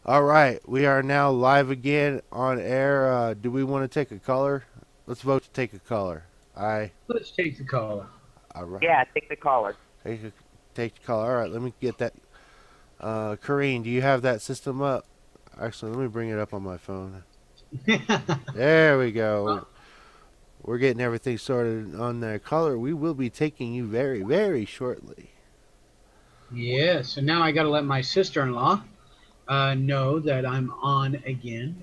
All right, we are now live again on air. Do we want to take a caller? Let's vote to take a caller. I. Let's take the caller. All right. Yeah, take the caller. Take the caller. All right, let me get that. Corrine, do you have that system up? Actually, let me bring it up on my phone. There we go. We're getting everything sorted on the caller. We will be taking you very, very shortly. Yeah, so now I got to let my sister-in-law know that I'm on again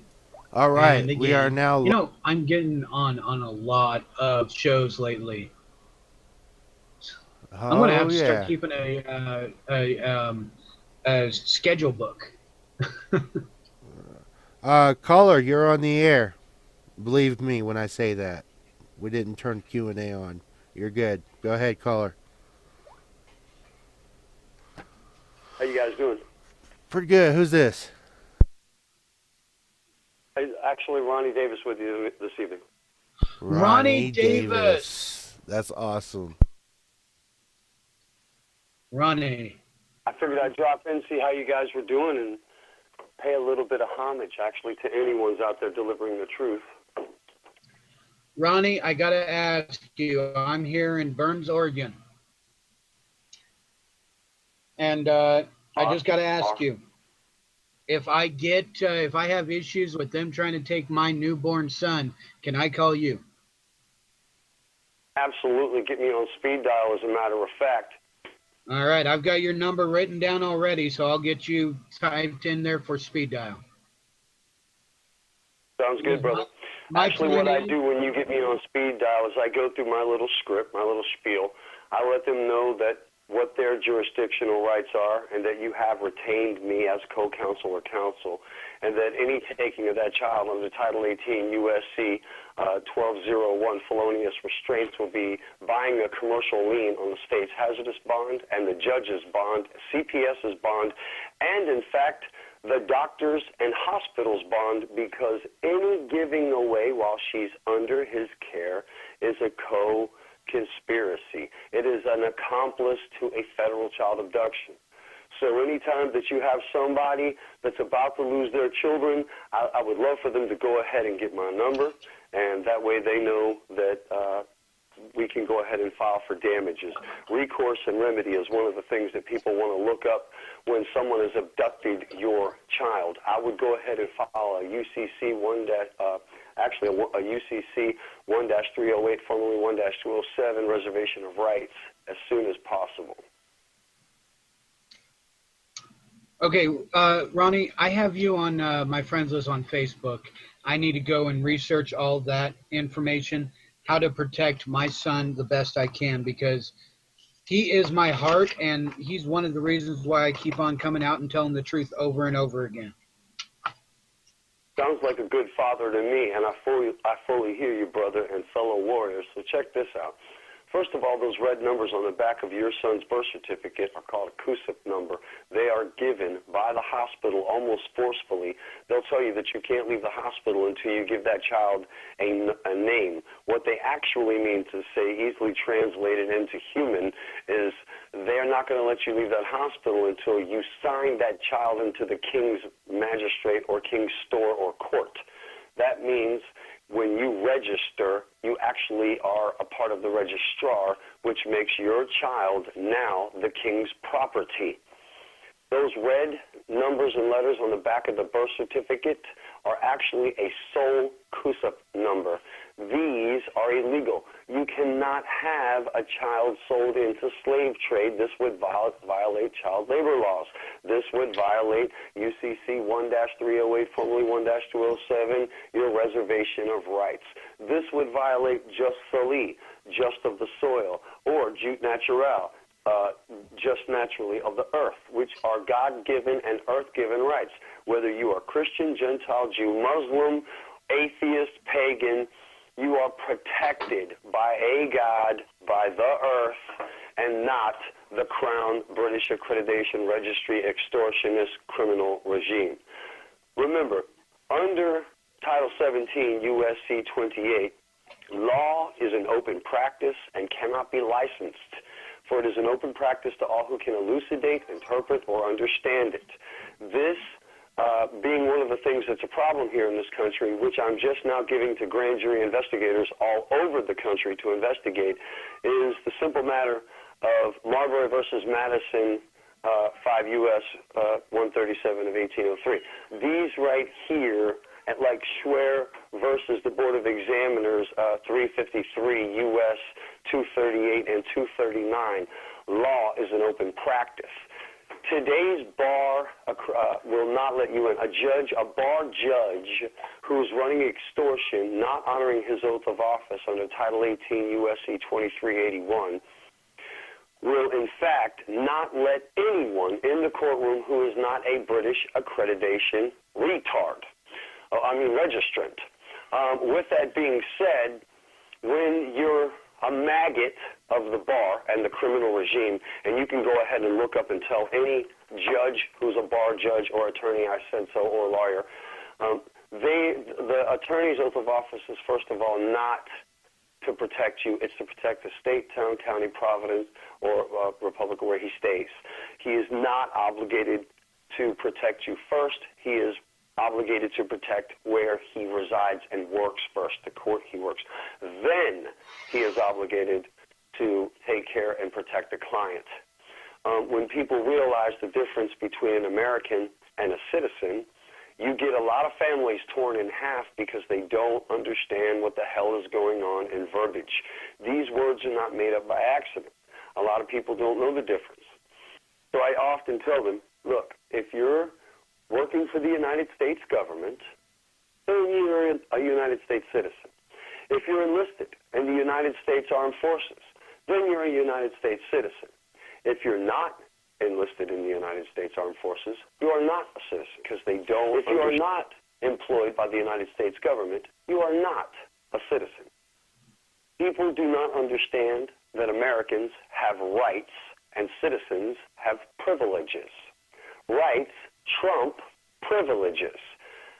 All right, and we are again. now. I'm getting on a lot of shows lately. I'm going to have Oh to start yeah. keeping a schedule book. Caller, you're on the air. Believe me when I say that. We didn't turn Q&A on. You're good. Go ahead, caller. How you guys doing? Pretty good. Who's this? Actually, Ronnie Davis with you this evening. Ronnie Ronnie Davis. Davis. That's awesome. Ronnie. I figured I'd drop in, see how you guys were doing, and pay a little bit of homage, actually, to anyone's out there delivering the truth. Ronnie, I got to ask you, I'm here in Burns, Oregon. And I just got to ask you, if I have issues with them trying to take my newborn son, can I call you? Absolutely. Get me on speed dial, as a matter of fact. All right, I've got your number written down already, so I'll get you typed in there for speed dial. Sounds good, brother. Actually, what I do when you get me on speed dial is I go through my little script, my little spiel. I let them know that what their jurisdictional rights are, and that you have retained me as co-counsel or counsel, and that any taking of that child under Title 18 USC 1201 felonious restraints will be buying a commercial lien on the state's hazardous bond and the judge's bond, CPS's bond, and in fact, the doctor's and hospital's bond, because any giving away while she's under his care is a co-conspiracy. It is an accomplice to a federal child abduction. So anytime that you have somebody that's about to lose their children, I would love for them to go ahead and get my number, and that way they know that we can go ahead and file for damages. Recourse and remedy is one of the things that people want to look up when someone has abducted your child. I would go ahead and file a UCC 1-308, formerly 1-207, reservation of rights as soon as possible. Okay, Ronnie, I have you on my friends list on Facebook. I need to go and research all that information, how to protect my son the best I can, because he is my heart, and he's one of the reasons why I keep on coming out and telling the truth over and over again. Sounds like a good father to me, and I fully hear you, brother and fellow warriors. So check this out. First of all, those red numbers on the back of your son's birth certificate are called a CUSIP number. They are given by the hospital almost forcefully. They'll tell you that you can't leave the hospital until you give that child a name. What they actually mean to say, easily translated into human, is they're not going to let you leave that hospital until you sign that child into the king's magistrate or king's store or court. That means when you register, you actually are a part of the registrar, which makes your child now the king's property. Those red numbers and letters on the back of the birth certificate are actually a sole CUSIP number. These are illegal. You cannot have a child sold into slave trade. This would violate child labor laws. This would violate UCC 1-308, formerly 1-207, your reservation of rights. This would violate just soli, just of the soil, or jute natural, just naturally of the earth, which are God-given and earth-given rights. Whether you are Christian, Gentile, Jew, Muslim, atheist, pagan, you are protected by a God, by the earth, and not the Crown British Accreditation Registry extortionist criminal regime. Remember, under Title 17 USC 28, law is an open practice and cannot be licensed, for it is an open practice to all who can elucidate, interpret, or understand it. This being one of the things that's a problem here in this country, which I'm just now giving to grand jury investigators all over the country to investigate, is the simple matter of Marbury versus Madison, 5 U.S. 137 of 1803. These right here, like Schwer versus the Board of Examiners, 353 U.S. 238 and 239, law is an open practice. Today's bar will not let you in. A bar judge who's running extortion, not honoring his oath of office under Title 18 U.S.C. 2381, will in fact not let anyone in the courtroom who is not a British accreditation registrant. With that being said, when you're a maggot of the bar and the criminal regime, and you can go ahead and look up and tell any judge who's a bar judge or attorney, I said so, or lawyer, the attorney's oath of office is first of all not to protect you. It's to protect the state, town, county, providence, or republic where he stays. He is not obligated to protect you first. He is obligated to protect where he resides and works first, the court he works. Then he is obligated to take care and protect the client. When people realize the difference between an American and a citizen, you get a lot of families torn in half because they don't understand what the hell is going on in verbiage. These words are not made up by accident. A lot of people don't know the difference. So I often tell them, look, if you're working for the United States government, then you're a United States citizen. If you're enlisted in the United States Armed Forces, then you're a United States citizen. If you're not enlisted in the United States Armed Forces, you are not a citizen because they don't. If you are not employed by the United States government, you are not a citizen. People do not understand that Americans have rights and citizens have privileges. Rights trump privileges.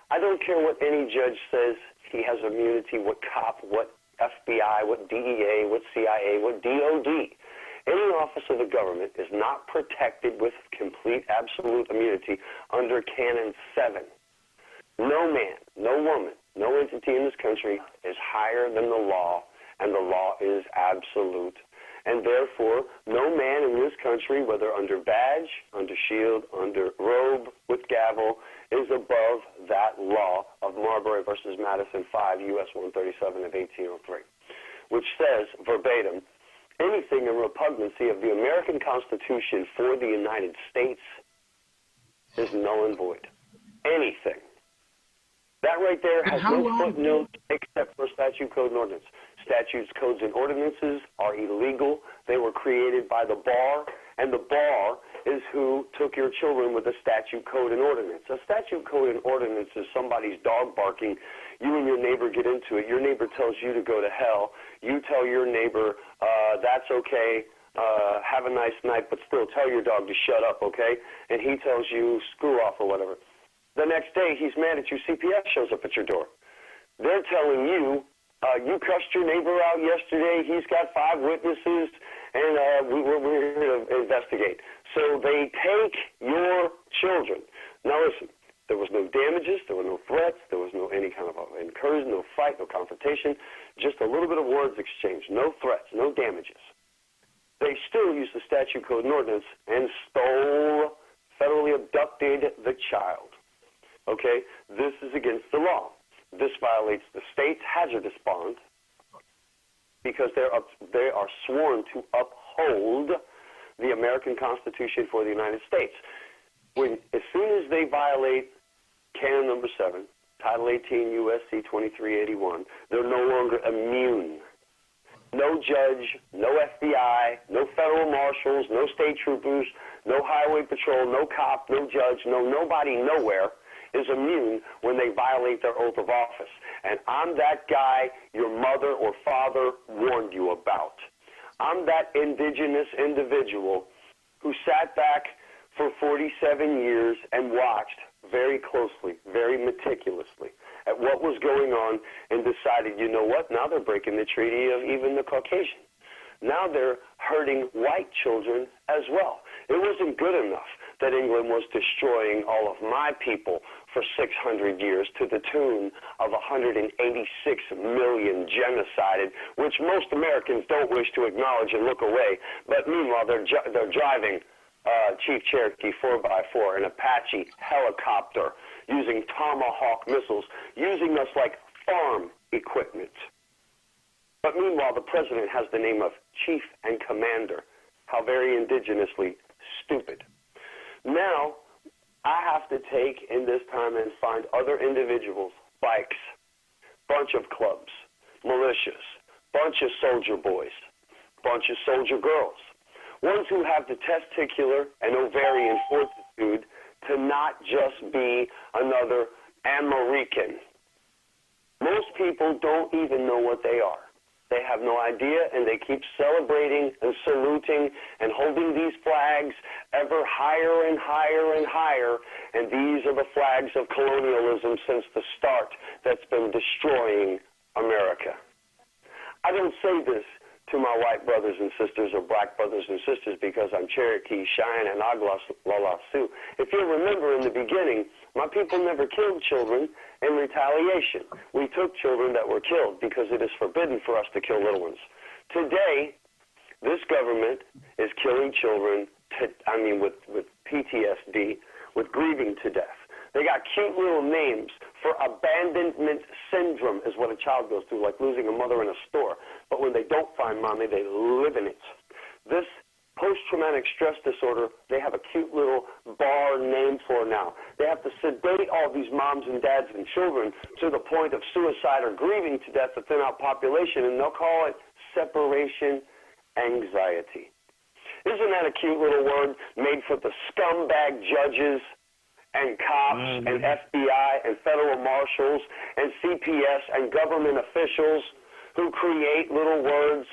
I don't care what any judge says. He has immunity, what cop, what FBI, what DEA, what CIA, what DOD. Any office of the government is not protected with complete absolute immunity under Canon 7. No man, no woman, no entity in this country is higher than the law, and the law is absolute. And therefore, no man in this country, whether under badge, under shield, under robe, with gavel, is above that law of Marbury versus Madison 5 U.S. 137 of 1803, which says verbatim, anything in repugnancy of the American Constitution for the United States is null and void. Anything. That right there has no footnote except for statute, code, and ordinance. Statutes, codes, and ordinances are illegal. They were created by the bar, and the bar is who took your children with a statute, code, and ordinance. A statute, code, and ordinance is somebody's dog barking. You and your neighbor get into it. Your neighbor tells you to go to hell. You tell your neighbor, that's okay, have a nice night, but still tell your dog to shut up, okay? And he tells you, screw off or whatever. The next day, he's mad at you. CPS shows up at your door. They're telling you, you cussed your neighbor out yesterday. He's got 5 witnesses, and we're here to investigate. So they take your children. Now listen, there was no damages, there were no threats, there was no any kind of incursion, no fight, no confrontation, just a little bit of words exchanged. No threats, no damages. They still used the statute, code, and ordinance and stole, federally abducted the child. Okay, this is against the law. This violates the state's hazardous bond because they are sworn to uphold the American Constitution for the United States. As soon as they violate Canon number 7, Title 18 U.S.C. 2381, they're no longer immune. No judge, no FBI, no federal marshals, no state troopers, no highway patrol, no cop, no judge, nobody, nowhere is immune when they violate their oath of office. And I'm that guy your mother or father warned you about. I'm that indigenous individual who sat back for 47 years and watched very closely, very meticulously at what was going on and decided, you know what, now they're breaking the treaty of even the Caucasian. Now they're hurting white children as well. It wasn't good enough that England was destroying all of my people for 600 years to the tune of 186 million genocided, which most Americans don't wish to acknowledge and look away. But meanwhile, they're driving Chief Cherokee 4x4, an Apache helicopter, using Tomahawk missiles, using us like farm equipment. But meanwhile, the president has the name of Chief and Commander. How very indigenously stupid. Now, I have to take in this time and find other individuals, bikes, bunch of clubs, militias, bunch of soldier boys, bunch of soldier girls, ones who have the testicular and ovarian fortitude to not just be another American. Most people don't even know what they are. They have no idea, and they keep celebrating and saluting and holding these flags ever higher and higher and higher, and these are the flags of colonialism since the start that's been destroying America. I don't say this to my white brothers and sisters or black brothers and sisters because I'm Cherokee, Cheyenne, and Oglala Sioux. If you remember in the beginning, my people never killed children in retaliation. We took children that were killed because it is forbidden for us to kill little ones. Today, this government is killing children, with PTSD, with grieving to death. They got cute little names for abandonment syndrome is what a child goes through, like losing a mother in a store. But when they don't find mommy, they live in it. This post-traumatic stress disorder, they have a cute little bar name for now. They have to sedate all these moms and dads and children to the point of suicide or grieving to death to thin out population, and they'll call it separation anxiety. Isn't that a cute little word made for the scumbag judges and cops and FBI and federal marshals and CPS and government officials who create little words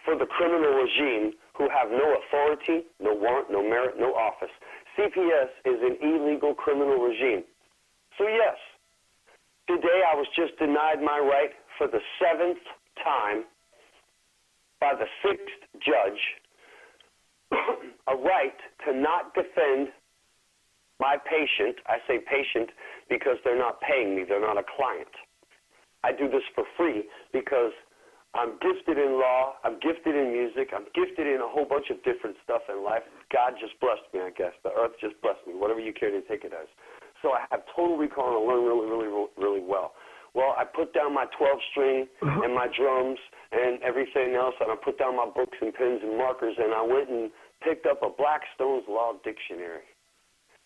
for the criminal regime who have no authority, no warrant, no merit, no office. CPS is an illegal criminal regime. So yes, today I was just denied my right for the 7th time by the 6th judge, a right to not defend my patient. I say patient because they're not paying me. They're not a client. I do this for free because I'm gifted in law, I'm gifted in music, I'm gifted in a whole bunch of different stuff in life. God just blessed me, I guess. The earth just blessed me, whatever you care to take it as. So I have total recall and I learn really well. Well, I put down my 12-string and my drums and everything else, and I put down my books and pens and markers, and I went and picked up a Blackstone's Law Dictionary.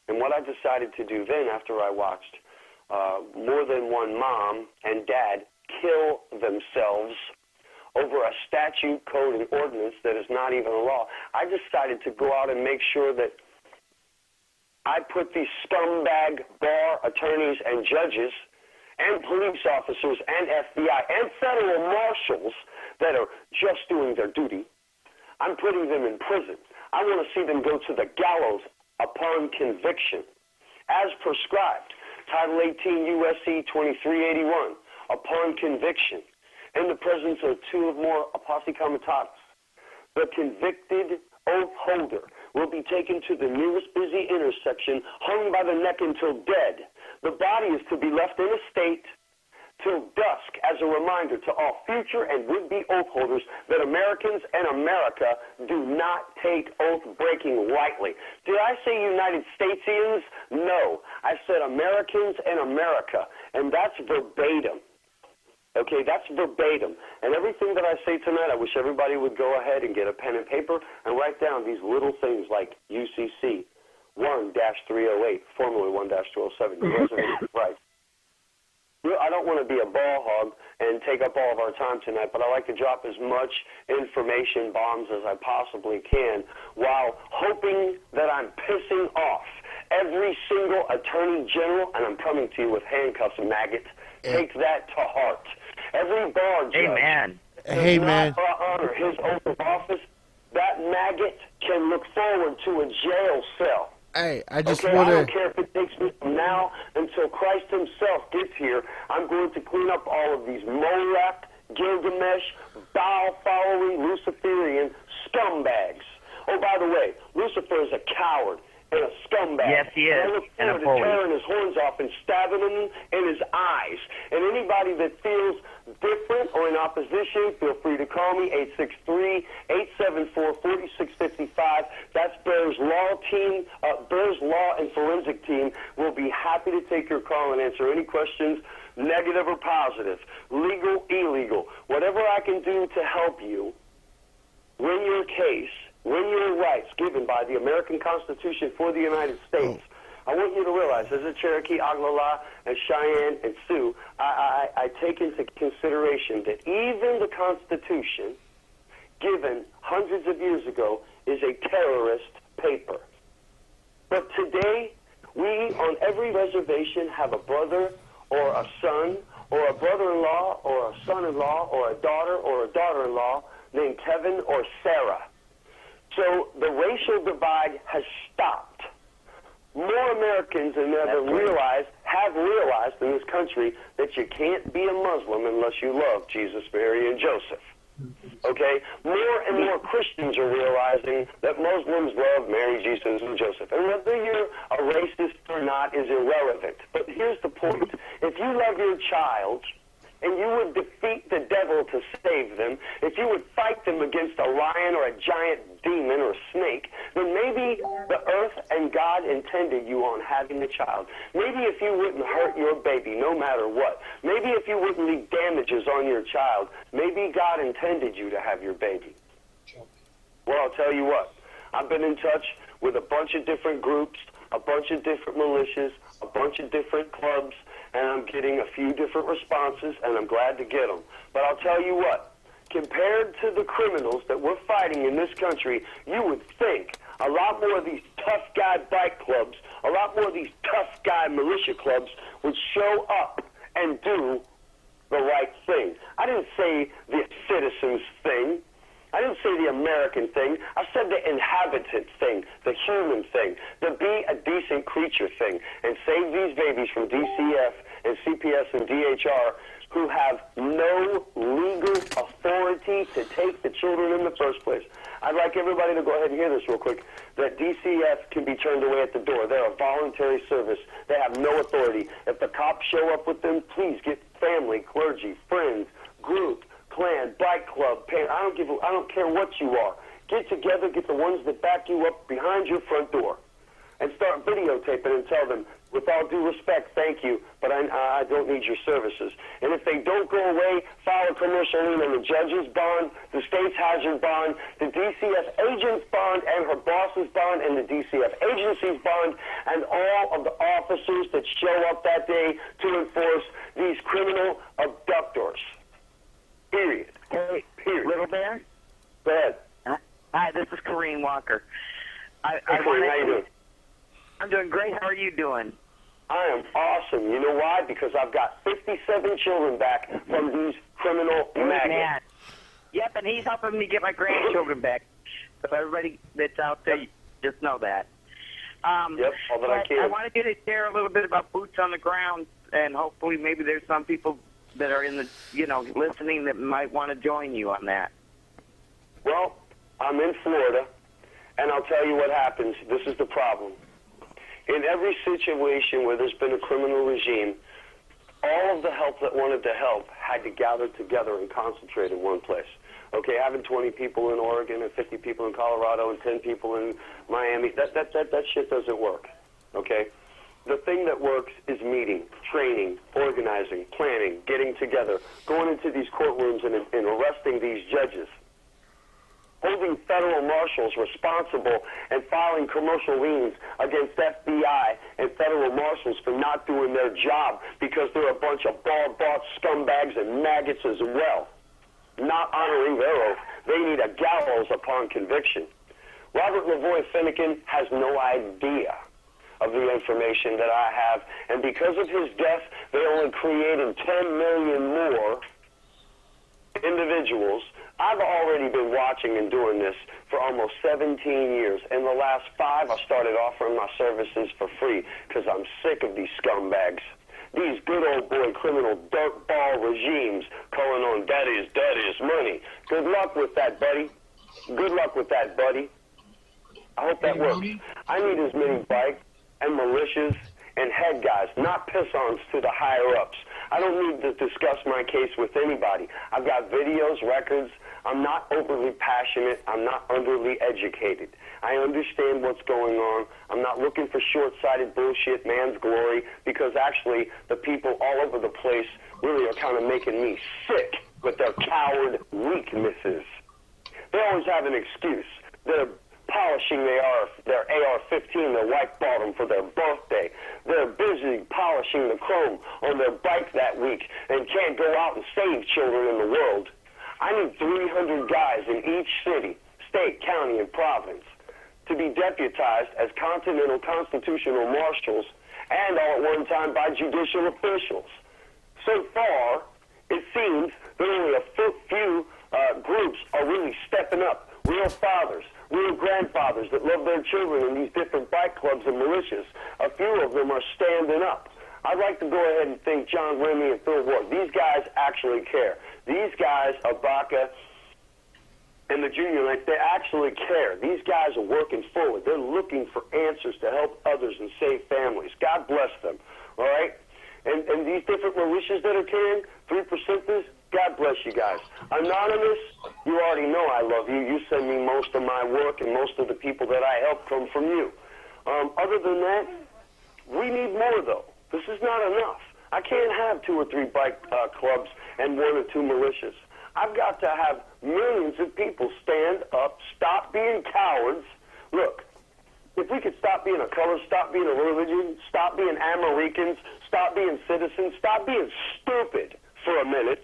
And what I decided to do then, after I watched more than one mom and dad kill themselves over a statute, code, and ordinance that is not even a law, I decided to go out and make sure that I put these scumbag bar attorneys and judges and police officers and FBI and federal marshals that are just doing their duty, I'm putting them in prison. I want to see them go to the gallows upon conviction, as prescribed. Title 18 U.S.C. 2381, upon conviction, in the presence of 2 or more posse comitatus. The convicted oath holder will be taken to the nearest busy intersection, hung by the neck until dead. The body is to be left in a state till dusk as a reminder to all future and would-be oath holders that Americans and America do not take oath breaking lightly. Did I say United Statesians? No. I said Americans and America, and that's verbatim. Okay, that's verbatim. And everything that I say tonight, I wish everybody would go ahead and get a pen and paper and write down these little things like UCC 1-308, formerly 1-207. You reservation rights. I don't want to be a ball hog and take up all of our time tonight, but I like to drop as much information bombs as I possibly can while hoping that I'm pissing off every single attorney general, and I'm coming to you with handcuffs, maggot. Take that to heart. Every bar judge does not honor his oath of office. That maggot can look forward to a jail cell. Hey, I just I want don't care if it takes me from now until Christ himself gets here. I'm going to clean up all of these Molech, Gilgamesh, Baal-following, Luciferian scumbags. Oh, by the way, Lucifer is a coward, and a scumbag. Yes, he is. And I look And a forward to bully. tearing his horns off and stabbing him in his eyes. And anybody that feels different or in opposition, feel free to call me, 863-874-4655. That's Bear's Law team. Bear's Law and Forensic team will be happy to take your call and answer any questions, negative or positive, legal, illegal, whatever I can do to help you win your case, win your rights given by the American Constitution for the United States. I want you to realize, as a Cherokee, Oglala, and Cheyenne, and Sioux, I take into consideration that even the Constitution, given hundreds of years ago, is a terrorist paper. But today, we on every reservation have a brother or a son or a brother-in-law or a son-in-law or a daughter-in-law named Kevin or Sarah. So the racial divide has stopped. More Americans than ever have realized in this country that you can't be a Muslim unless you love Jesus, Mary, and Joseph. Okay? More and more Christians are realizing that Muslims love Mary, Jesus, and Joseph. And whether you're a racist or not is irrelevant. But here's the point. If you love your child and you would defeat the devil to save them, if you would fight them against a lion or a giant demon or a snake, then maybe the earth and God intended you on having a child. Maybe if you wouldn't hurt your baby no matter what, maybe if you wouldn't leave damages on your child, maybe God intended you to have your baby. Well, I'll tell you what, I've been in touch with a bunch of different groups, a bunch of different militias, a bunch of different clubs, and I'm getting a few different responses, and I'm glad to get them. But I'll tell you what, compared to the criminals that we're fighting in this country, you would think a lot more of these tough guy bike clubs, a lot more of these tough guy militia clubs would show up and do the right thing. I didn't say the citizens thing. I didn't say the American thing. I said the inhabitant thing, the human thing, the be a decent creature thing, and save these babies from DCF and CPS and DHR who have no legal authority to take the children in the first place. I'd like everybody to go ahead and hear this real quick, that DCF can be turned away at the door. They're a voluntary service. They have no authority. If the cops show up with them, please get family, clergy, friends, group, clan, bike club, parent. I don't care what you are. Get together, get the ones that back you up behind your front door, and start videotaping and tell them, with all due respect, thank you, but I don't need your services. And if they don't go away, file a commercial lien on the judge's bond, the state's hazard bond, the DCF agent's bond, and her boss's bond, and the DCF agency's bond, and all of the officers that show up that day to enforce these criminal abductors. Period. Hey, Period. Little Bear? Go ahead. Hi, this is Kareem Walker. Hey, Corey, how you doing? I'm doing great. How are you doing? I am awesome. You know why? Because I've got 57 children back from these criminal maggots. Man. Yep, and he's helping me get my grandchildren back. So everybody that's out there, just know that. Yep, all that I can. I wanted you to share a little bit about boots on the ground, and hopefully maybe there's some people that are in the, listening that might want to join you on that. Well, I'm in Florida, and I'll tell you what happens. This is the problem. In every situation where there's been a criminal regime, all of the help that wanted to help had to gather together and concentrate in one place. Okay, having 20 people in Oregon and 50 people in Colorado and 10 people in Miami, that shit doesn't work. Okay? The thing that works is meeting, training, organizing, planning, getting together, going into these courtrooms and arresting these judges, holding federal marshals responsible and filing commercial liens against FBI and federal marshals for not doing their job because they're a bunch of bald-bought scumbags and maggots as well, not honoring their oath. They need a gallows upon conviction. Robert Lavoie Finnegan has no idea of the information that I have, and because of his death, they only created 10 million more individuals. I've already been watching and doing this for almost 17 years. In the last 5, I started offering my services for free because I'm sick of these scumbags. These good old boy criminal dirtball regimes calling on that is money. Good luck with that, buddy. Good luck with that, buddy. I hope that Hey, works. Ronnie? I need as many bike and militias and head guys, not piss-ons to the higher-ups. I don't need to discuss my case with anybody. I've got videos, records. I'm not overly passionate. I'm not underly educated. I understand what's going on. I'm not looking for short-sighted bullshit, man's glory, because actually the people all over the place really are kind of making me sick with their coward weaknesses. They always have an excuse. They're polishing their AR-15, their white bottom for their birthday. They're busy polishing the chrome on their bike that week and can't go out and save children in the world. I need 300 guys in each city, state, county, and province to be deputized as continental constitutional marshals and all at one time by judicial officials. So far, it seems that only a few groups are really stepping up. Real fathers, real grandfathers that love their children in these different bike clubs and militias. A few of them are standing up. I'd like to go ahead and thank John Remy and Phil Ward. These guys actually care. These guys, Abaka and the Junior Knights, they actually care. These guys are working forward. They're looking for answers to help others and save families. God bless them, all right? And these different militias that are carrying 3%ers, God bless you guys. Anonymous, you already know I love you. You send me most of my work, and most of the people that I help come from you. Other than that, we need more, though. This is not enough. I can't have 2 or 3 bike clubs and 1 or 2 militias. I've got to have millions of people stand up, stop being cowards. Look, if we could stop being a color, stop being a religion, stop being Americans, stop being citizens, stop being stupid for a minute,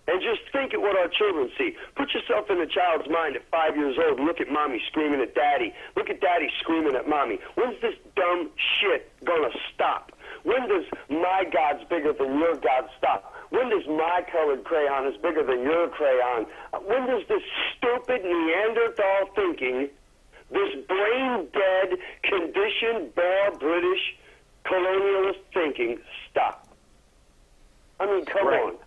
and just think at what our children see. Put yourself in a child's mind at 5 years old. Look at mommy screaming at daddy. Look at daddy screaming at mommy. When's this dumb shit gonna stop? When does my God's bigger than your God stop? When does my colored crayon is bigger than your crayon? When does this stupid Neanderthal thinking, this brain-dead, conditioned, bare British colonialist thinking stop? I mean, come on.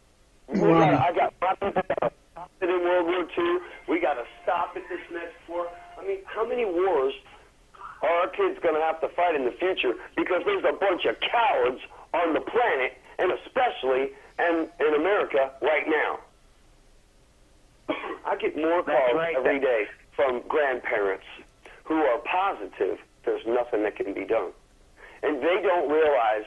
I got my people that stopped it in World War II. We got to stop at this next war. I mean, how many wars are our kids going to have to fight in the future because there's a bunch of cowards on the planet, and especially in America right now? I get more calls every day from grandparents who are positive there's nothing that can be done. And they don't realize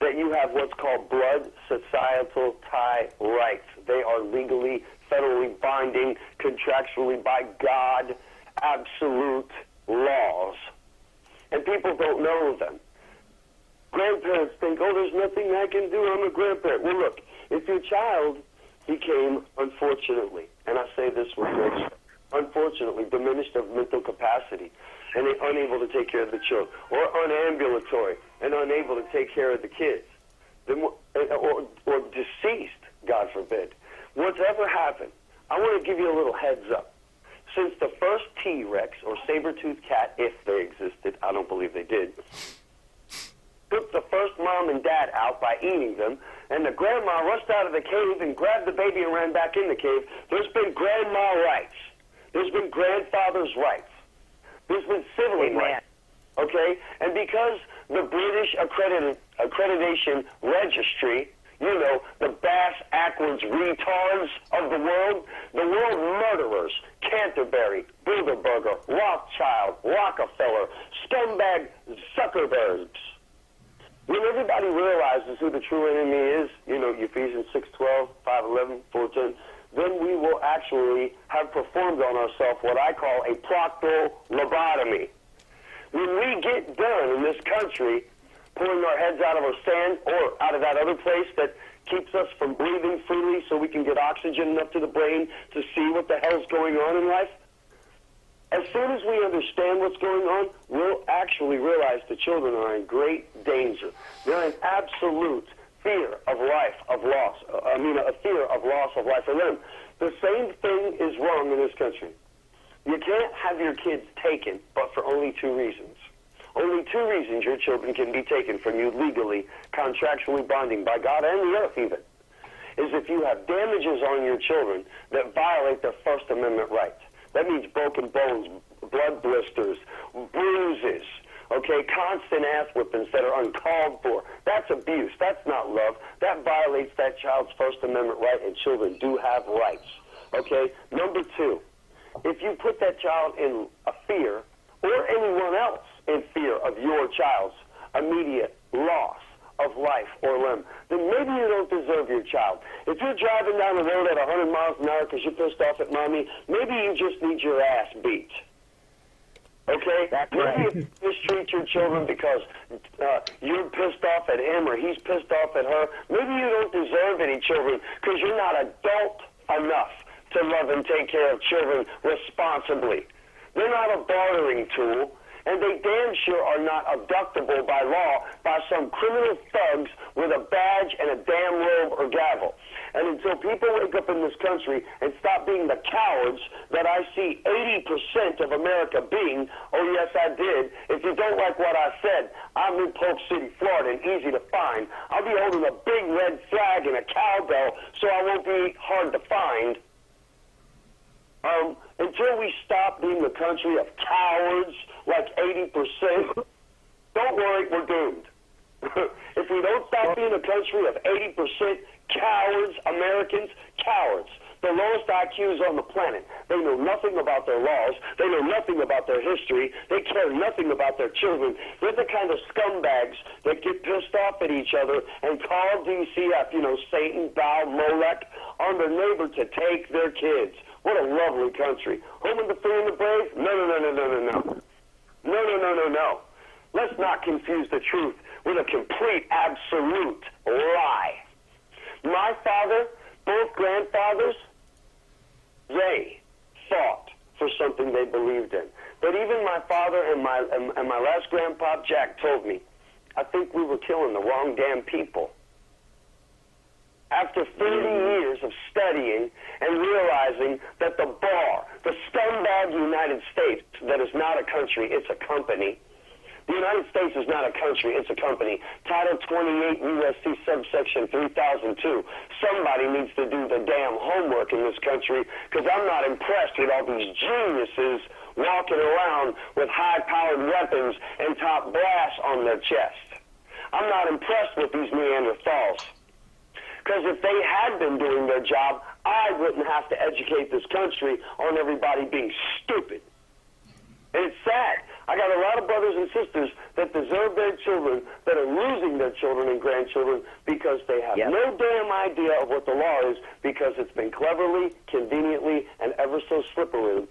that you have what's called blood societal tie rights. They are legally, federally binding, contractually by God, absolute laws. And people don't know them. Grandparents think, oh, there's nothing I can do. I'm a grandparent. Well, look, if your child became, unfortunately, and I say this with grace, unfortunately, diminished of mental capacity, and they're unable to take care of the children, or unambulatory and unable to take care of the kids, then, or deceased, God forbid, whatever happened, I want to give you a little heads up. Since the first T-Rex or saber-toothed cat, if they existed, I don't believe they did, took the first mom and dad out by eating them, and the grandma rushed out of the cave and grabbed the baby and ran back in the cave, there's been grandma rights. There's been grandfather's rights. There's been sibling rights. Okay? And because the British accreditation registry, you know, the bass-ackwards retards of the world murderers, Canterbury, Bilderberger, Rothschild, Rockefeller, scumbag Zuckerbergs. When everybody realizes who the true enemy is, you know, Ephesians 6:12, 5:11, 4:10, then we will actually have performed on ourselves what I call a proctal lobotomy. When we get done in this country pulling our heads out of our sand or out of that other place that keeps us from breathing freely so we can get oxygen enough to the brain to see what the hell's going on in life, as soon as we understand what's going on, we'll actually realize the children are in great danger. They're in absolute fear of life, of loss. A fear of loss of life for them. The same thing is wrong in this country. You can't have your kids taken, but for only 2 reasons. Only 2 reasons your children can be taken from you legally, contractually binding by God and the earth even, is if you have damages on your children that violate their First Amendment rights. That means broken bones, blood blisters, bruises, okay, constant ass whippings that are uncalled for. That's abuse. That's not love. That violates that child's First Amendment right, and children do have rights, okay? Number two, if you put that child in a fear, or anyone else in fear of your child's immediate loss of life or limb, then maybe you don't deserve your child. If you're driving down the road at 100 miles an hour because you're pissed off at mommy, maybe you just need your ass beat. Okay? That's maybe right. if you mistreat your children because you're pissed off at him or he's pissed off at her, maybe you don't deserve any children because you're not adult enough to love and take care of children responsibly. They're not a bartering tool, and they damn sure are not abductable by law by some criminal thugs with a badge and a damn robe or gavel. And until people wake up in this country and stop being the cowards that I see 80% of America being, oh yes I did, if you don't like what I said, I'm in Polk City, Florida, and easy to find. I'll be holding a big red flag and a cowbell so I won't be hard to find. Until we stop being the country of cowards, like 80%, don't worry, we're doomed. If we don't stop being a country of 80% cowards, Americans, cowards, the lowest IQs on the planet, they know nothing about their laws, they know nothing about their history, they care nothing about their children. They're the kind of scumbags that get pissed off at each other and call DCF, Satan, Baal, Molech, on their neighbor to take their kids. What a lovely country. Home of the free and the brave? No. No. Let's not confuse the truth with a complete, absolute lie. My father, both grandfathers, they fought for something they believed in. But even my father and my last grandpa, Jack, told me, I think we were killing the wrong damn people. After 30 years of studying and realizing that the bar, the scumbag United States, that is not a country, it's a company. The United States is not a country, it's a company. Title 28 U.S.C. subsection 3002. Somebody needs to do the damn homework in this country because I'm not impressed with all these geniuses walking around with high-powered weapons and top brass on their chest. I'm not impressed with these Neanderthals. Because if they had been doing their job, I wouldn't have to educate this country on everybody being stupid. And it's sad. I got a lot of brothers and sisters that deserve their children, that are losing their children and grandchildren because they have no damn idea of what the law is because it's been cleverly, conveniently, and ever so slipperily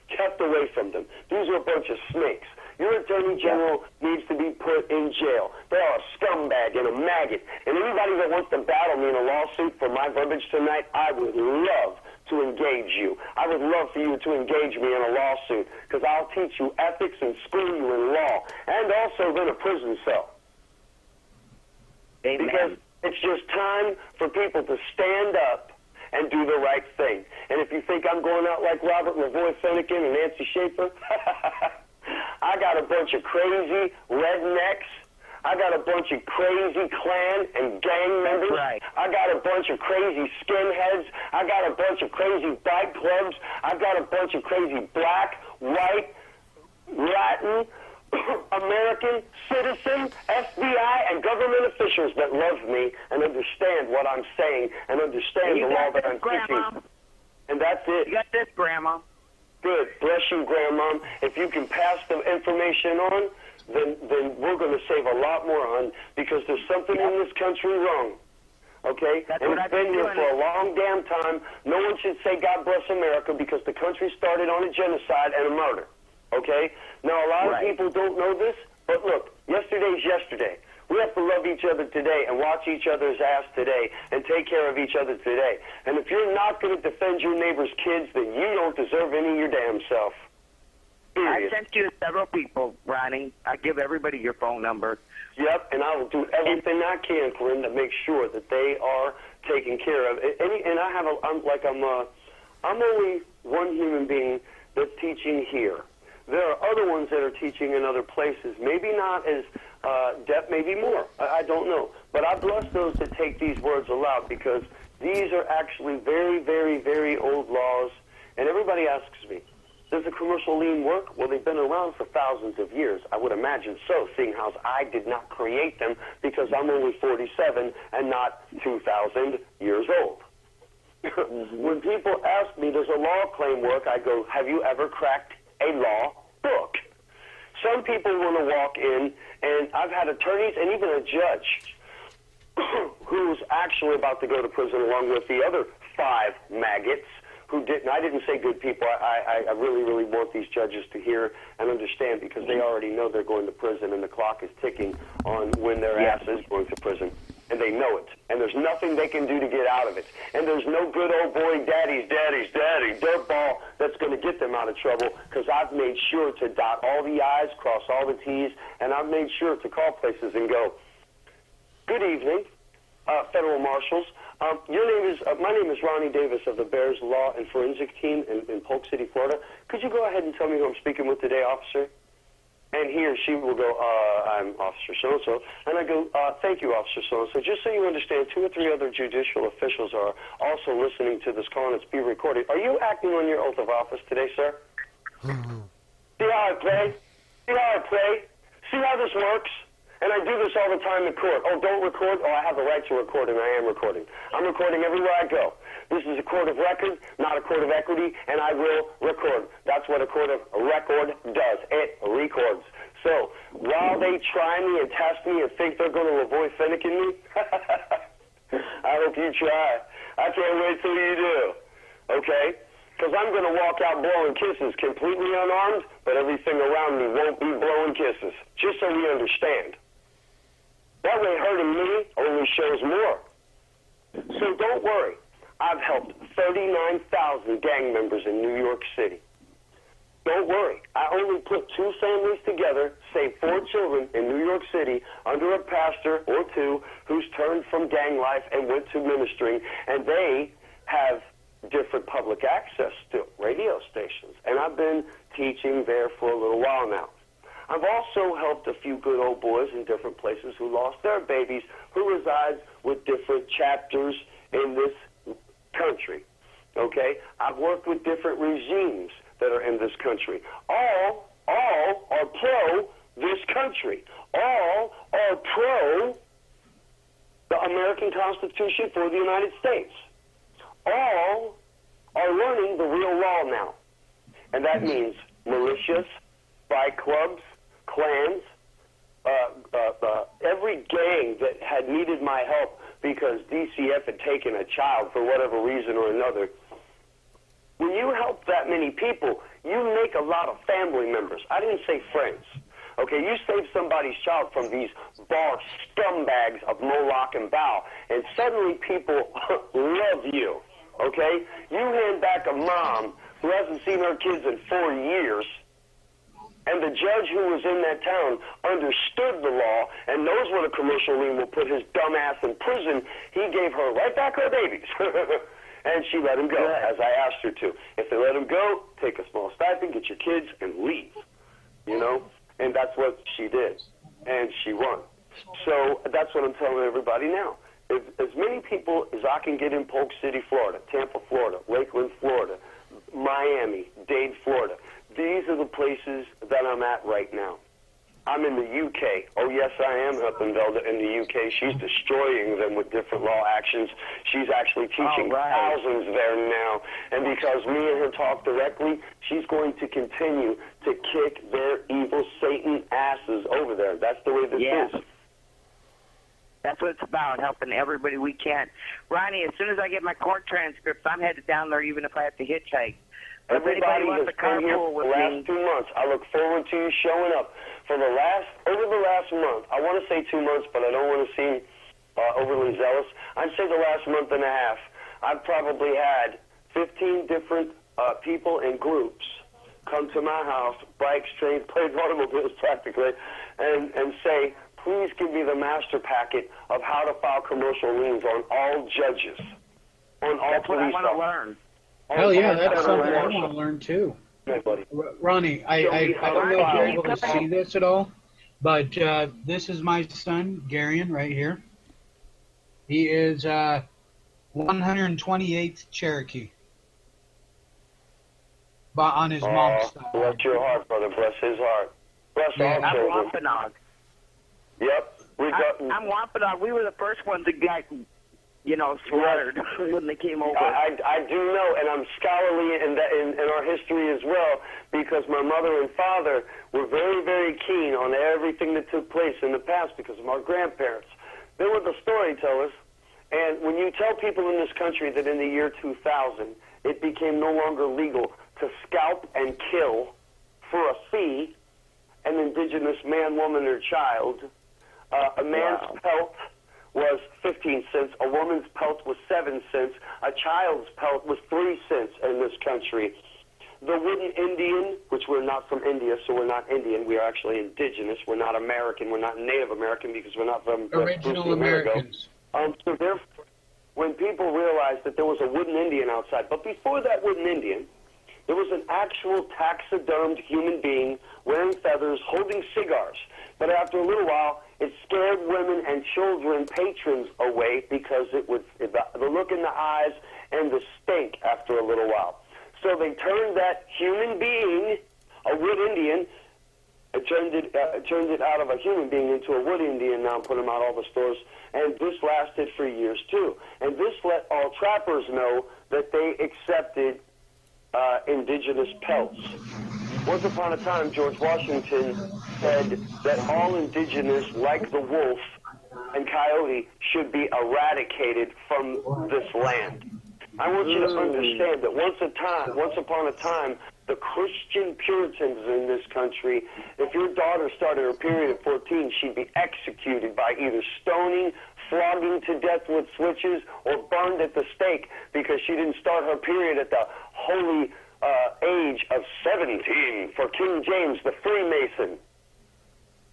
kept away from them. These are a bunch of snakes. Your attorney general needs to be put in jail. They are a scumbag and a maggot. And anybody that wants to battle me in a lawsuit for my verbiage tonight, I would love to engage you. I would love for you to engage me in a lawsuit because I'll teach you ethics and school you in law and also then a prison cell. Amen. Because it's just time for people to stand up and do the right thing. And if you think I'm going out like Robert Lavoie Finnegan and Nancy Schaefer, I got a bunch of crazy rednecks. I got a bunch of crazy Klan and gang members. Right. I got a bunch of crazy skinheads. I got a bunch of crazy bike clubs. I got a bunch of crazy black, white, Latin, American, citizen, FBI, and government officials that love me and understand what I'm saying and understand the law that I'm teaching. And that's it. You got this, Grandma. Good. Bless you, Grandma. If you can pass the information on, then we're going to save a lot more on because there's something in this country wrong. Okay? That's and what it's I've been been here doing. for a long damn time. No one should say God bless America because the country started on a genocide and a murder. Okay? Now, a lot of people don't know this, but look, yesterday's yesterday. We have to love each other today and watch each other's ass today and take care of each other today. And if you're not going to defend your neighbor's kids, then you don't deserve any of your damn self. Period. I sent you several people, Ronnie. I give everybody your phone number. Yep, and I will do everything I can, Corinne, to make sure that they are taken care of. And I have I'm only one human being that's teaching here. There are other ones that are teaching in other places. Maybe not as depth, maybe more. I don't know. But I bless those that take these words aloud because these are actually very, very, very old laws. And everybody asks me, Does a commercial lien work? Well, they've been around for thousands of years. I would imagine so, seeing how I did not create them because I'm only 47 and not 2,000 years old. When people ask me, does a law claim work, I go, have you ever cracked a law book? Some people want to walk in, and I've had attorneys and even a judge who's actually about to go to prison along with the other 5 maggots who didn't. I didn't say good people. I really, really want these judges to hear and understand because they already know they're going to prison and the clock is ticking on when their ass is going to prison. And they know it. And there's nothing they can do to get out of it. And there's no good old boy daddy, dirtball that's going to get them out of trouble because I've made sure to dot all the I's, cross all the T's, and I've made sure to call places and go, good evening, federal marshals. My name is Ronnie Davis of the Bears Law and Forensic Team in Polk City, Florida. Could you go ahead and tell me who I'm speaking with today, officer? And he or she will go, I'm Officer so-and-so. And I go, thank you, Officer so-and-so. Just so you understand, 2 or 3 other judicial officials are also listening to this call, and it's being recorded. Are you acting on your oath of office today, sir? See how I play? See how I play? See how this works? And I do this all the time in court. Oh, don't record? Oh, I have the right to record, and I am recording. I'm recording everywhere I go. This is a court of record, not a court of equity, and I will record. That's what a court of record does. It records. So while they try me and test me and think they're going to avoid finicking me, I hope you try. I can't wait till you do. Okay? Because I'm going to walk out blowing kisses completely unarmed, but everything around me won't be blowing kisses. Just so we understand. That way hurting me only shows more. So don't worry. I've helped 39,000 gang members in New York City. Don't worry. I only put 2 families together, saved 4 children in New York City under a pastor or 2 who's turned from gang life and went to ministering, and they have different public access to radio stations. And I've been teaching there for a little while now. I've also helped a few good old boys in different places who lost their babies, who reside with different chapters in this country. Okay? I've worked with different regimes that are in this country. All are pro this country. All are pro the American Constitution for the United States. All are learning the real law now. And that means militias, fight clubs, clans, every gang that had needed my help because DCF had taken a child for whatever reason or another. When you help that many people, you make a lot of family members. I didn't say friends. Okay, you save somebody's child from these bar scumbags of Moloch and Baal, and suddenly people love you. Okay? You hand back a mom who hasn't seen her kids in 4 years, and the judge who was in that town understood the law and knows what a commercial lien will put his dumb ass in prison. He gave her right back her babies. And she let him go, as I asked her to. If they let him go, take a small stipend, get your kids, and leave. You know? And that's what she did. And she won. So that's what I'm telling everybody now. As many people as I can get in Polk City, Florida, Tampa, Florida, Lakeland, Florida, Miami, Dade, Florida. These are the places that I'm at right now. I'm in the UK. Oh, yes, I am up in Velda in the UK. She's destroying them with different law actions. She's actually teaching thousands there now. And because me and her talk directly, she's going to continue to kick their evil Satan asses over there. That's the way this is. That's what it's about, helping everybody we can. Ronnie, as soon as I get my court transcripts, I'm headed down there even if I have to hitchhike. Everybody has been here for the last 2 months. I look forward to you showing up. Over the last month, I want to say 2 months, but I don't want to seem overly zealous. I'd say the last month and a half, I've probably had 15 different people and groups come to my house, bikes, trains, played automobiles practically, and say, please give me the master packet of how to file commercial liens on all judges, on all That's what I want to learn. Hell yeah, that's something I want to learn too. Hey, buddy. Ronnie, I don't know if you're able to see this at all, but this is my son, Garion, right here. He is 128th Cherokee. on his mom's side. Bless your heart, brother. Bless his heart. Bless Yeah. our I'm children. Wampanoag. Yep. I'm Wampanoag. We were the first ones that got, slaughtered when they came over. I do know, and I'm scholarly in our history as well, because my mother and father were very, very keen on everything that took place in the past because of our grandparents. They were the storytellers, and when you tell people in this country that in the year 2000 it became no longer legal to scalp and kill for a fee an indigenous man, woman, or child, a man's pelt was 15 cents, a woman's pelt was 7 cents, a child's pelt was 3 cents in this country. The wooden Indian, which we're not from India, so we're not Indian, we are actually indigenous, we're not American, we're not Native American because we're not from Original Americans. So therefore, when people realized that there was a wooden Indian outside, but before that wooden Indian, there was an actual taxidermed human being wearing feathers, holding cigars. But after a little while, it scared women and children, patrons, away because the look in the eyes and the stink after a little while. So they turned that human being, a wood Indian, turned it out of a human being into a wood Indian now and put them out all the stores. And this lasted for years too. And this let all trappers know that they accepted indigenous pelts. Once upon a time, George Washington said that all indigenous, like the wolf and coyote, should be eradicated from this land. I want you to understand that once upon a time, the Christian Puritans in this country, if your daughter started her period at 14, she'd be executed by either stoning, flogging to death with switches, or burned at the stake because she didn't start her period at the holy age of 17 for King James, the Freemason.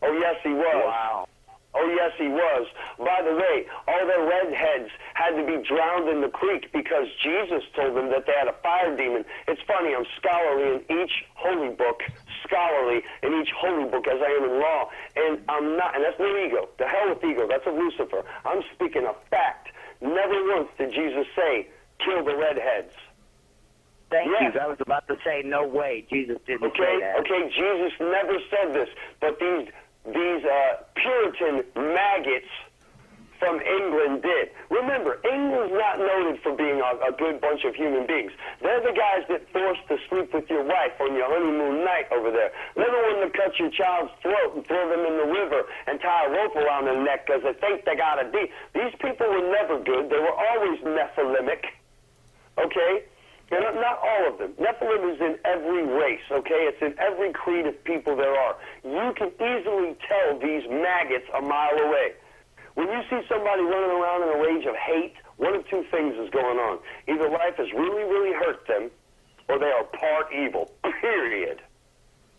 Oh, yes, he was. Wow. Oh, yes, he was. By the way, all their redheads had to be drowned in the creek because Jesus told them that they had a fire demon. It's funny, I'm scholarly in each holy book, as I am in law, and I'm not, and that's no ego. The hell with ego. That's of Lucifer. I'm speaking of fact. Never once did Jesus say, kill the redheads. Thank Yes. you. I was about to say, no way. Jesus didn't say that. Okay, Jesus never said this, but these Puritan maggots from England did. Remember, England's not noted for being a good bunch of human beings. They're the guys that forced to sleep with your wife on your honeymoon night over there. They're the one that cut your child's throat and throw them in the river and tie a rope around their neck because they think they got a D. These people were never good. They were always Nephilimic. Okay? And not all of them. Nephilim is in every race, okay? It's in every creed of people there are. You can easily tell these maggots a mile away. When you see somebody running around in a rage of hate, one of two things is going on. Either life has really, really hurt them, or they are part evil, period.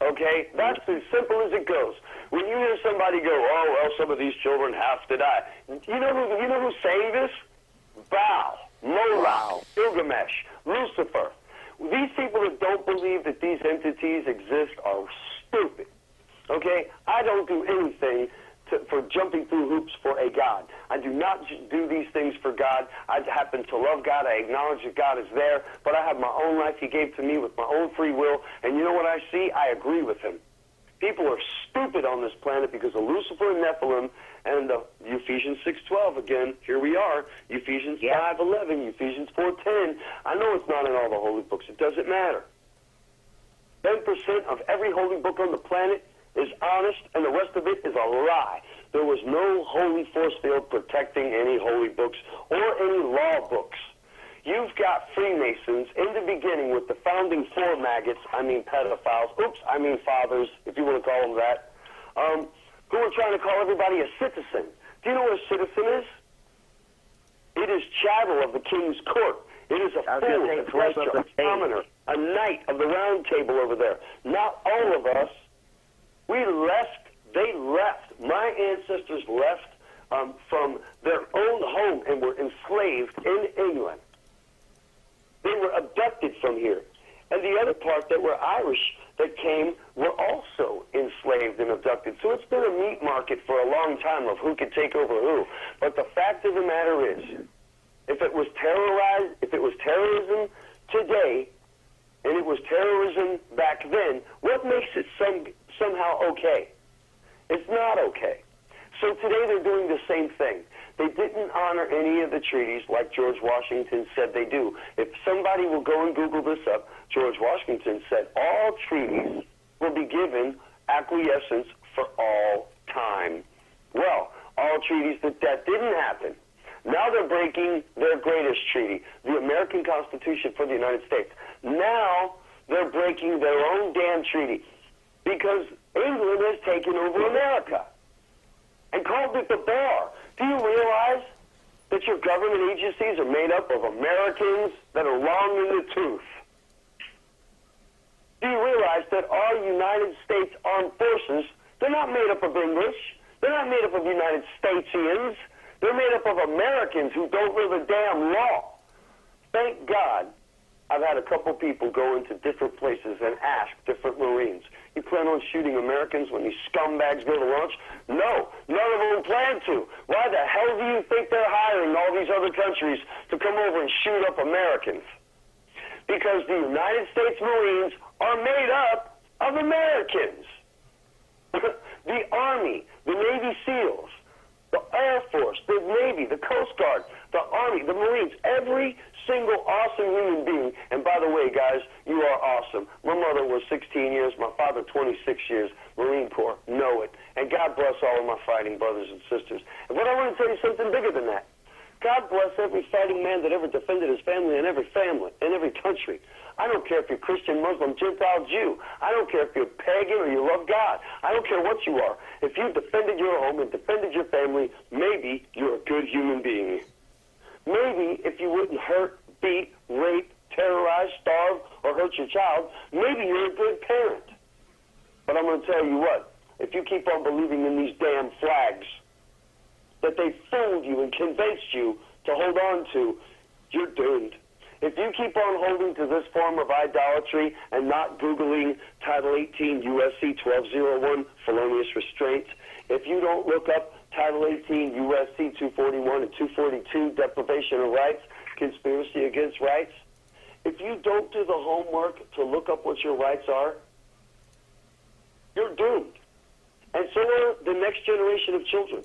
Okay? That's as simple as it goes. When you hear somebody go, oh, well, some of these children have to die. You know who's saying this? Baal, Moloch, Gilgamesh, Lucifer. These people that don't believe that these entities exist are stupid. Okay? I don't do anything for jumping through hoops for a God. I do not do these things for God. I happen to love God. I acknowledge that God is there, but I have my own life He gave to me with my own free will, and you know what I see? I agree with Him. People are stupid on this planet because of Lucifer and Nephilim and Ephesians 6:12 again. Here we are. Ephesians 5:11, Ephesians 4:10. I know it's not in all the holy books. It doesn't matter. 10% of every holy book on the planet is honest, and the rest of it is a lie. There was no holy force field protecting any holy books or any law books. You've got Freemasons in the beginning with the founding four maggots, pedophiles, fathers, if you want to call them that, who are trying to call everybody a citizen. Do you know what a citizen is? It is chattel of the king's court. It is a fool, a pleasure, a commoner, a knight of the round table over there. Not all of us. They left. My ancestors left from their own home and were enslaved in England. They were abducted from here. And the other part that were Irish that came were also enslaved and abducted. So it's been a meat market for a long time of who could take over who. But the fact of the matter is, if it was terrorism today, and it was terrorism back then, what makes it somehow okay? It's not okay. So today they're doing the same thing. They didn't honor any of the treaties like George Washington said they do. If somebody will go and Google this up, George Washington said all treaties will be given acquiescence for all time. Well, all treaties that didn't happen. Now they're breaking their greatest treaty, the American Constitution for the United States. Now they're breaking their own damn treaty because England has taken over America and called it the bar. Do you realize that your government agencies are made up of Americans that are long in the tooth? Do you realize that our United States Armed Forces, they're not made up of English. They're not made up of United Statesians. They're made up of Americans who don't know the damn law. Thank God I've had a couple people go into different places and ask different Marines, you plan on shooting Americans when these scumbags go to lunch? No, none of them plan to. Why the hell do you think they're hiring all these other countries to come over and shoot up Americans? Because the United States Marines are made up of Americans. The Army, the Navy SEALs, the Air Force, the Navy, the Coast Guard, the Army, the Marines, every single awesome human being. And by the way, guys, you are awesome. My mother was 16 years, my father 26 years, Marine Corps. Know it. And God bless all of my fighting brothers and sisters. And but I want to tell you something bigger than that. God bless every fighting man that ever defended his family in every country. I don't care if you're Christian, Muslim, Gentile, Jew. I don't care if you're pagan or you love God. I don't care what you are. If you defended your home and defended your family, maybe you're a good human being. Maybe if you wouldn't hurt, beat, rape, terrorize, starve, or hurt your child, maybe you're a good parent. But I'm going to tell you what, if you keep on believing in these damn flags that they fooled you and convinced you to hold on to, you're doomed. If you keep on holding to this form of idolatry and not Googling Title 18 USC 1201 felonious restraint, if you don't look up Title 18 USC 241 and 242 deprivation of rights, conspiracy against rights, if you don't do the homework to look up what your rights are, you're doomed. And so are the next generation of children.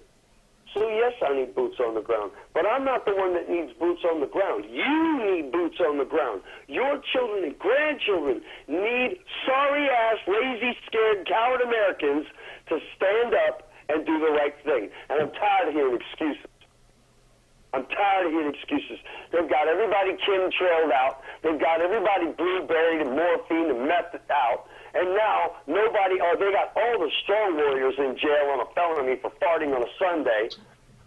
So yes, I need boots on the ground, but I'm not the one that needs boots on the ground. You need boots on the ground. Your children and grandchildren need sorry-ass, lazy, scared, coward Americans to stand up and do the right thing. And I'm tired of hearing excuses. I'm tired of hearing excuses. They've got everybody chemtrailed out. They've got everybody blueberried and morphine and meth out. And now they got all the strong warriors in jail on a felony for farting on a Sunday,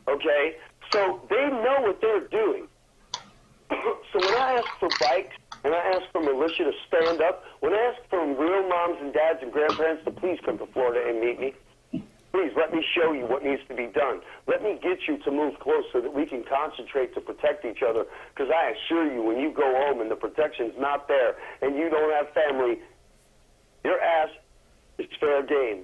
okay? So they know what they're doing. So when I ask for bikes and I ask for militia to stand up, when I ask for real moms and dads and grandparents to please come to Florida and meet me, please let me show you what needs to be done. Let me get you to move close so that we can concentrate to protect each other, because I assure you, when you go home and the protection's not there and you don't have family, your ass is fair game.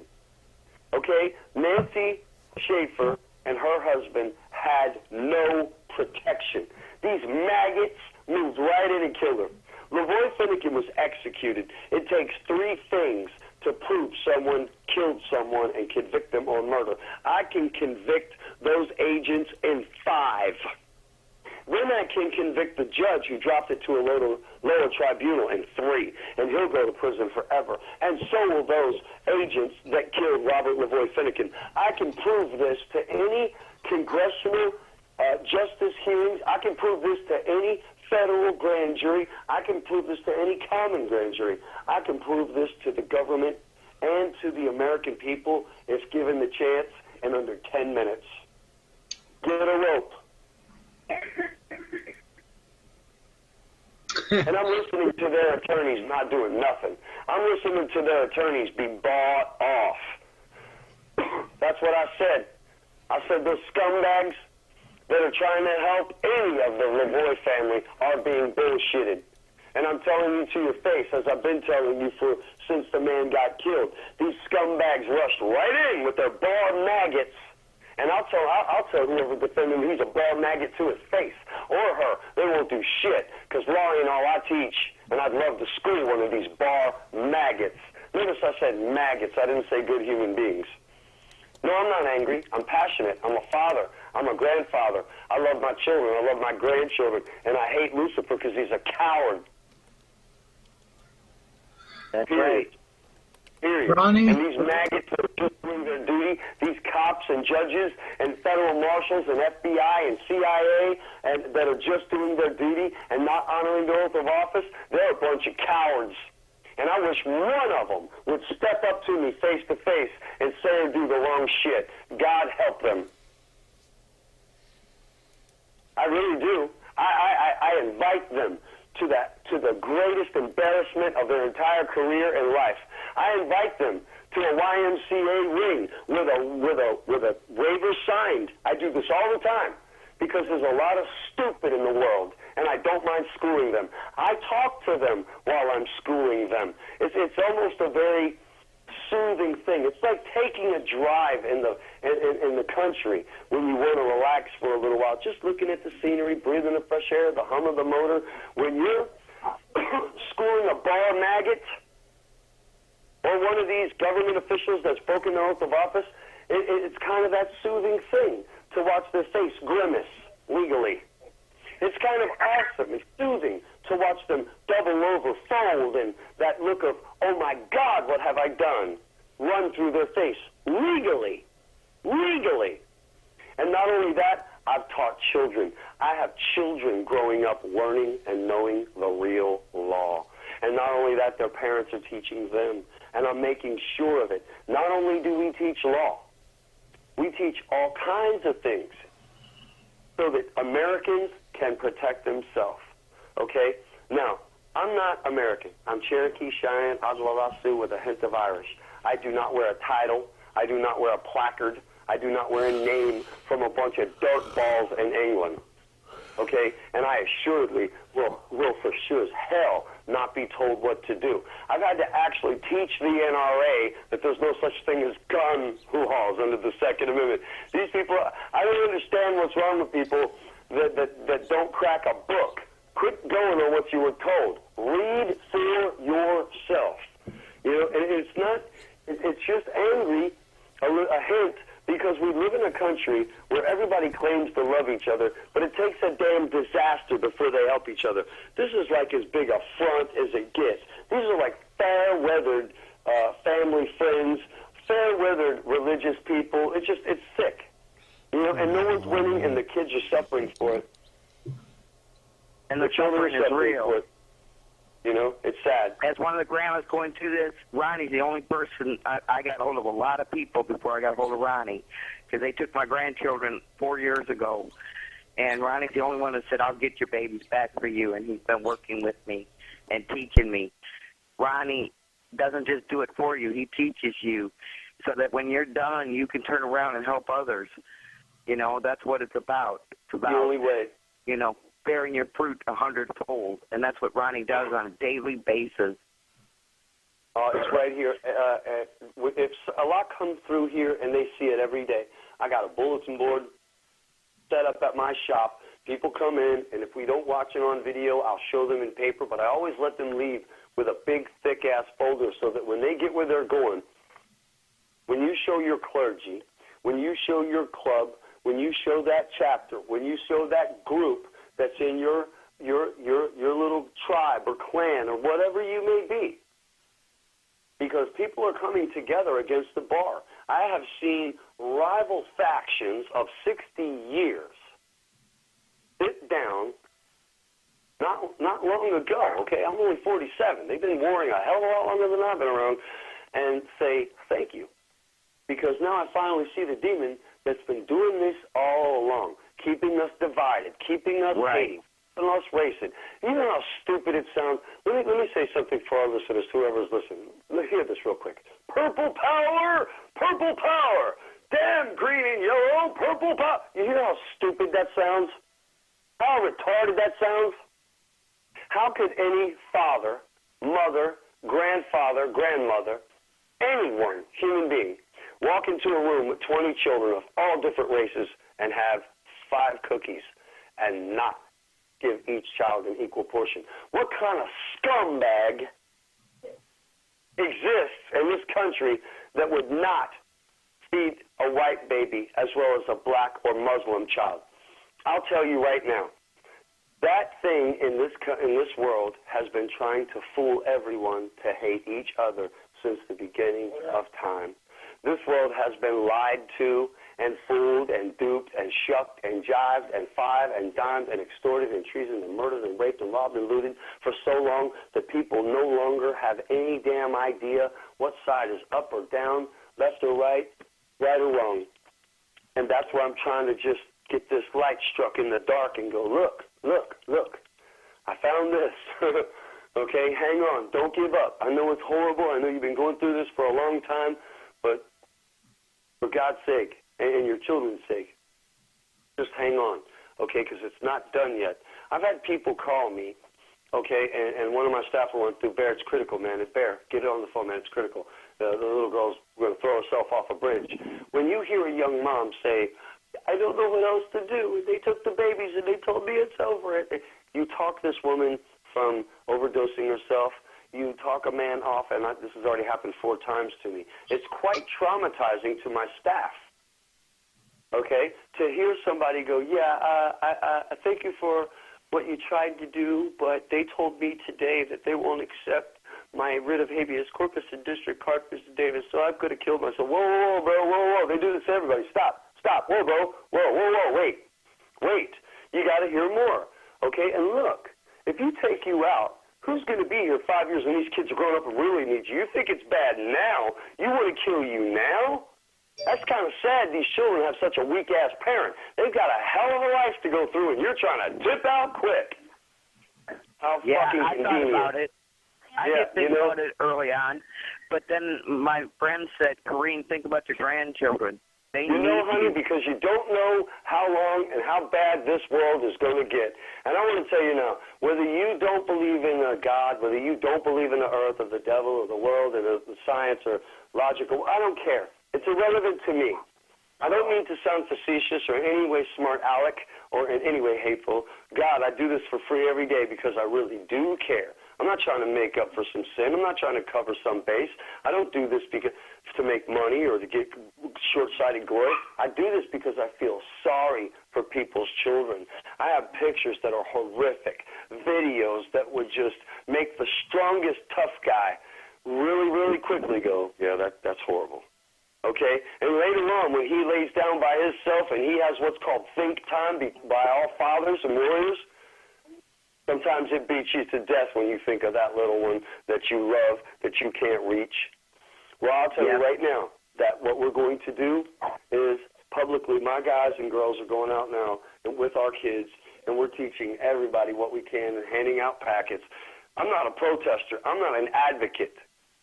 Okay? Nancy Schaefer and her husband had no protection. These maggots moved right in and killed her. Leroy Finnegan was executed. It takes three things to prove someone killed someone and convict them on murder. I can convict those agents in 5. Then I can convict the judge who dropped it to a lower tribunal in 3, and he'll go to prison forever. And so will those agents that killed Robert Leroy Finnegan. I can prove this to any congressional justice hearings. I can prove this to any federal grand jury. I can prove this to any common grand jury. I can prove this to the government and to the American people if given the chance in under 10 minutes. Get a rope. And I'm listening to their attorneys not doing nothing. I'm listening to their attorneys be bought off. That's what I said. I said those scumbags that are trying to help any of the Leroy family are being bullshitted. And I'm telling you to your face, as I've been telling you since the man got killed, these scumbags rushed right in with their bald maggots And I'll tell whoever defends him he's a ball maggot to his face, or her. They won't do shit, because law ain't all I teach, and I'd love to school one of these bar maggots. Notice I said maggots. I didn't say good human beings. No, I'm not angry. I'm passionate. I'm a father. I'm a grandfather. I love my children. I love my grandchildren. And I hate Lucifer because he's a coward. That's Period. right. Period. Ronnie? And these maggots that are just doing their duty, these cops and judges and federal marshals and FBI and CIA and that are just doing their duty and not honoring the oath of office, they're a bunch of cowards. And I wish one of them would step up to me face to face and say or do the wrong shit. God help them. I really do. I invite them to the greatest embarrassment of their entire career and life. I invite them to a YMCA ring with a waiver signed. I do this all the time because there's a lot of stupid in the world, and I don't mind schooling them. I talk to them while I'm schooling them. It's almost a very soothing thing. It's like taking a drive in the country when you want to relax for a little while, just looking at the scenery, breathing the fresh air, the hum of the motor. When you're schooling a bar maggot or one of these government officials that's broken their oath of office, it's kind of that soothing thing to watch their face grimace legally. It's kind of awesome. It's soothing to watch them double over, fold, and that look of, oh my God, what have I done, run through their face legally. Legally. And not only that, I've taught children. I have children growing up learning and knowing the real law. And not only that, their parents are teaching them. And I'm making sure of it. Not only do we teach law, we teach all kinds of things so that Americans can protect themselves. Okay? Now, I'm not American. I'm Cherokee, Cheyenne, Oglala Sioux with a hint of Irish. I do not wear a title. I do not wear a placard. I do not wear a name from a bunch of dirt balls in England. Okay? And I assuredly will for sure as hell not be told what to do. I've had to actually teach the NRA that there's no such thing as gun hoo-haws under the Second Amendment. These people, I don't understand what's wrong with people that don't crack a book. Quit going on what you were told. Read for yourself. You know, and it's just angry, a hint, because we live in a country where everybody claims to love each other, but it takes a damn disaster before they help each other. This is like as big a front as it gets. These are like fair-weathered family friends, fair-weathered religious people. It's sick. You know, and no one's winning, and the kids are suffering for it. And the children is real. You know, it's sad. As one of the grandmas going through this, Ronnie's the only person. I got hold of a lot of people before I got hold of Ronnie, because they took my grandchildren 4 years ago. And Ronnie's the only one that said, I'll get your babies back for you. And he's been working with me and teaching me. Ronnie doesn't just do it for you. He teaches you so that when you're done, you can turn around and help others. You know, that's what it's about. It's about the only way. You know, bearing your fruit 100-fold, and that's what Ronnie does on a daily basis. It's right here. If a lot comes through here, and they see it every day. I got a bulletin board set up at my shop. People come in, and if we don't watch it on video, I'll show them in paper, but I always let them leave with a big, thick-ass folder so that when they get where they're going, when you show your clergy, when you show your club, when you show that chapter, when you show that group that's in your little tribe or clan or whatever you may be, because people are coming together against the bar. I have seen rival factions of 60 years sit down not long ago, okay? I'm only 47. They've been warring a hell of a lot longer than I've been around, and say thank you. Because now I finally see the demon that's been doing this all along, keeping us divided, keeping us hating, keeping us racing. You know how stupid it sounds? Let me say something for our listeners, whoever's listening. Let's hear this real quick. Purple power! Purple power! Damn green and yellow, purple power! You hear how stupid that sounds? How retarded that sounds? How could any father, mother, grandfather, grandmother, anyone, human being, walk into a room with 20 children of all different races and have 5 cookies and not give each child an equal portion? What kind of scumbag exists in this country that would not feed a white baby as well as a black or Muslim child? I'll tell you right now, that thing in this world has been trying to fool everyone to hate each other since the beginning of time. This world has been lied to and fooled and duped and shucked and jived and fived and dimed and extorted and treasoned and murdered and raped and robbed and looted for so long that people no longer have any damn idea what side is up or down, left or right or wrong. And that's why I'm trying to just get this light struck in the dark and go, look, I found this. Okay, hang on. Don't give up. I know it's horrible. I know you've been going through this for a long time, but for God's sake and your children's sake, just hang on, okay, because it's not done yet. I've had people call me, okay, and one of my staff went through, Bear, it's critical, man. It's Bear. Get it on the phone, man. It's critical. The little girl's going to throw herself off a bridge. When you hear a young mom say, I don't know what else to do. They took the babies and they told me it's over. You talk this woman from overdosing herself. You talk a man off, and this has already happened 4 times to me. It's quite traumatizing to my staff, okay, to hear somebody go, I thank you for what you tried to do, but they told me today that they won't accept my writ of habeas corpus in district court, Mr. Davis, so I'm going to kill myself. Whoa, bro, whoa. They do this to everybody. Stop. Whoa, bro. Whoa. Wait. You got to hear more, okay? And look, if you take you out, who's going to be here 5 years when these kids are growing up and really need you? You think it's bad now? You want to kill you now? That's kind of sad these children have such a weak-ass parent. They've got a hell of a life to go through, and you're trying to dip out quick. How fucking I convenient. thought about it. I did think know? about it early on, but then my friend said, Kareem, think about your grandchildren. They You know, need honey, you. because you don't know how long and how bad this world is going to get. And I want to tell you now, whether you don't believe in a God, whether you don't believe in the earth or the devil or the world or the science or logical, I don't care. It's irrelevant to me. I don't mean to sound facetious or in any way smart aleck or in any way hateful. God, I do this for free every day because I really do care. I'm not trying to make up for some sin. I'm not trying to cover some base. I don't do this because to make money or to get short-sighted glory. I do this because I feel sorry for people's children. I have pictures that are horrific, videos that would just make the strongest tough guy really, really quickly go, yeah, that's horrible. Okay? And later on, when he lays down by himself and he has what's called think time by all fathers and warriors, sometimes it beats you to death when you think of that little one that you love, that you can't reach. Well, I'll tell you right now that what we're going to do is publicly, my guys and girls are going out now and with our kids, and we're teaching everybody what we can and handing out packets. I'm not a protester. I'm not an advocate.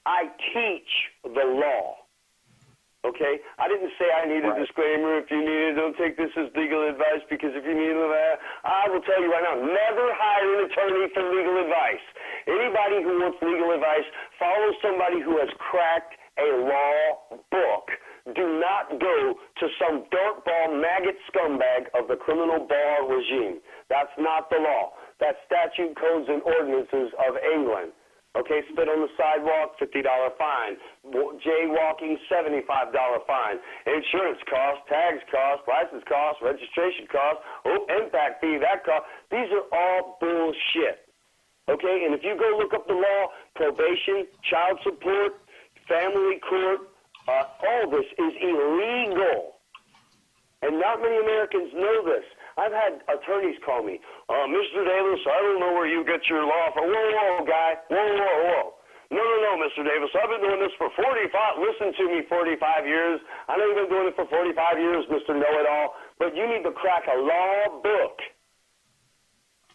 I teach the law. Okay? I didn't say I need a disclaimer. If you need it, don't take this as legal advice, because if you need it, I will tell you right now, never hire an attorney for legal advice. Anybody who wants legal advice, follow somebody who has cracked a law book. Do not go to some dirtball maggot scumbag of the criminal bar regime. That's not the law. That's statute, codes, and ordinances of England. Okay, spit on the sidewalk, $50 fine. Jaywalking, $75 fine. Insurance costs, tags costs, license costs, registration costs, impact fee, that cost. These are all bullshit. Okay, and if you go look up the law, probation, child support, family court, all this is illegal. And not many Americans know this. I've had attorneys call me, Mr. Davis, I don't know where you get your law from. Whoa, guy. Whoa. No, Mr. Davis, I've been doing this for 45 years. I know you've been doing it for 45 years, Mr. Know-It-All, but you need to crack a law book.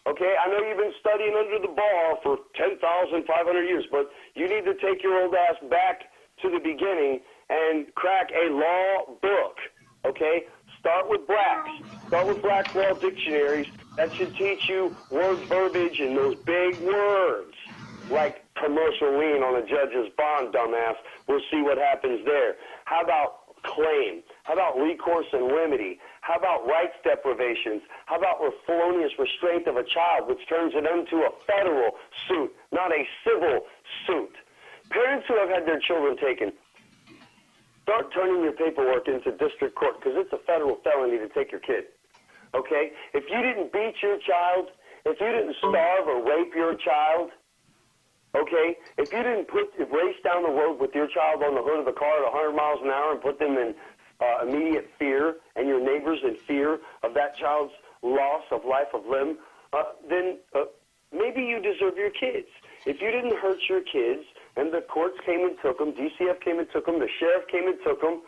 Okay, I know you've been studying under the bar for 10,500 years, but you need to take your old ass back to the beginning and crack a law book, okay? Start with Black's Law dictionaries. That should teach you word verbiage and those big words, like commercial lien on a judge's bond, dumbass. We'll see what happens there. How about claim? How about recourse and remedy? How about rights deprivations? How about felonious restraint of a child, which turns it into a federal suit, not a civil suit? Parents who have had their children taken, start turning your paperwork into district court, because it's a federal felony to take your kid. Okay? If you didn't beat your child, if you didn't starve or rape your child, okay, if you didn't race down the road with your child on the hood of the car at 100 miles an hour and put them in immediate fear, and your neighbors in fear of that child's loss of life of limb, then maybe you deserve your kids. If you didn't hurt your kids and the courts came and took them, DCF came and took them, the sheriff came and took them,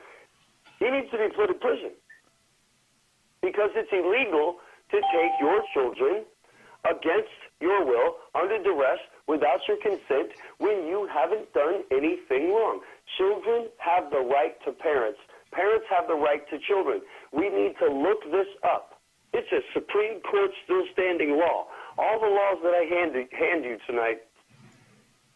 he needs to be put in prison, because it's illegal to take your children against your will, under duress, without your consent, when you haven't done anything wrong. Children have the right to parents. Parents have the right to children. We need to look this up. It's a Supreme Court still standing law. All the laws that I hand you tonight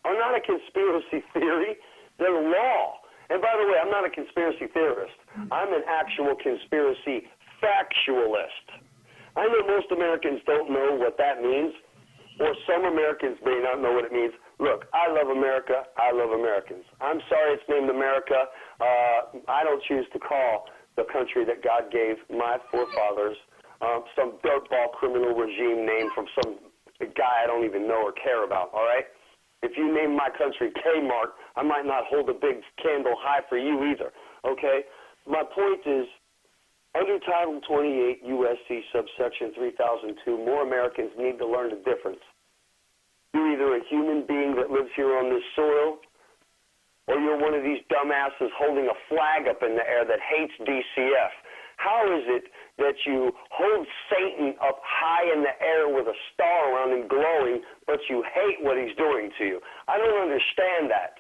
are not a conspiracy theory. They're law. And by the way, I'm not a conspiracy theorist. I'm an actual conspiracy factualist. I know most Americans don't know what that means, or some Americans may not know what it means. Look, I love America. I love Americans. I'm sorry it's named America. I don't choose to call the country that God gave my forefathers some dirtball criminal regime name from some guy I don't even know or care about, all right? If you name my country Kmart, I might not hold a big candle high for you either, okay? My point is, under Title 28 U.S.C. subsection 3002, more Americans need to learn the difference. You're either a human being that lives here on this soil, or you're one of these dumbasses holding a flag up in the air that hates DCF. How is it that you hold Satan up high in the air with a star around him glowing, but you hate what he's doing to you? I don't understand that.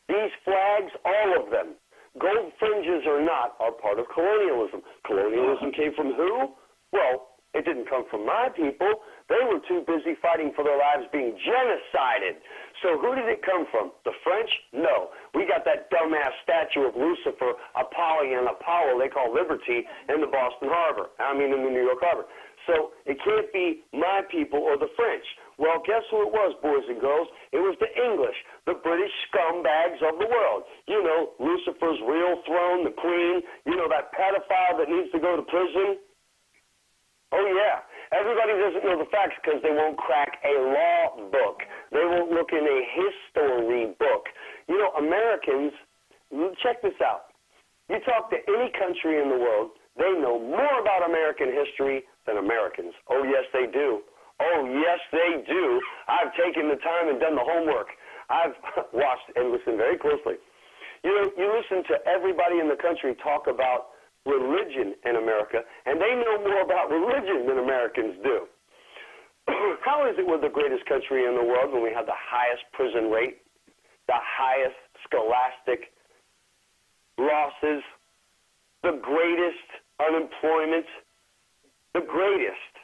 These flags, all of them, gold fringes or not, are part of colonialism. Colonialism came from who? Well, it didn't come from my people. They were too busy fighting for their lives being genocided. So who did it come from? The French? No. We got that dumbass statue of Lucifer, Apollyon, Apollo, they call Liberty, in the Boston Harbor. In the New York Harbor. So it can't be my people or the French. Well, guess who it was, boys and girls? It was the English, the British scumbags of the world. You know, Lucifer's real throne, the Queen, you know, that pedophile that needs to go to prison. Oh, yeah. Everybody doesn't know the facts because they won't crack a law book. They won't look in a history book. You know, Americans, check this out. You talk to any country in the world, they know more about American history than Americans. Oh, yes, they do. Oh, yes, they do. I've taken the time and done the homework. I've watched and listened very closely. You know, you listen to everybody in the country talk about religion in America, and they know more about religion than Americans do. How is it we're the greatest country in the world when we have the highest prison rate, the highest scholastic losses, the greatest unemployment, the greatest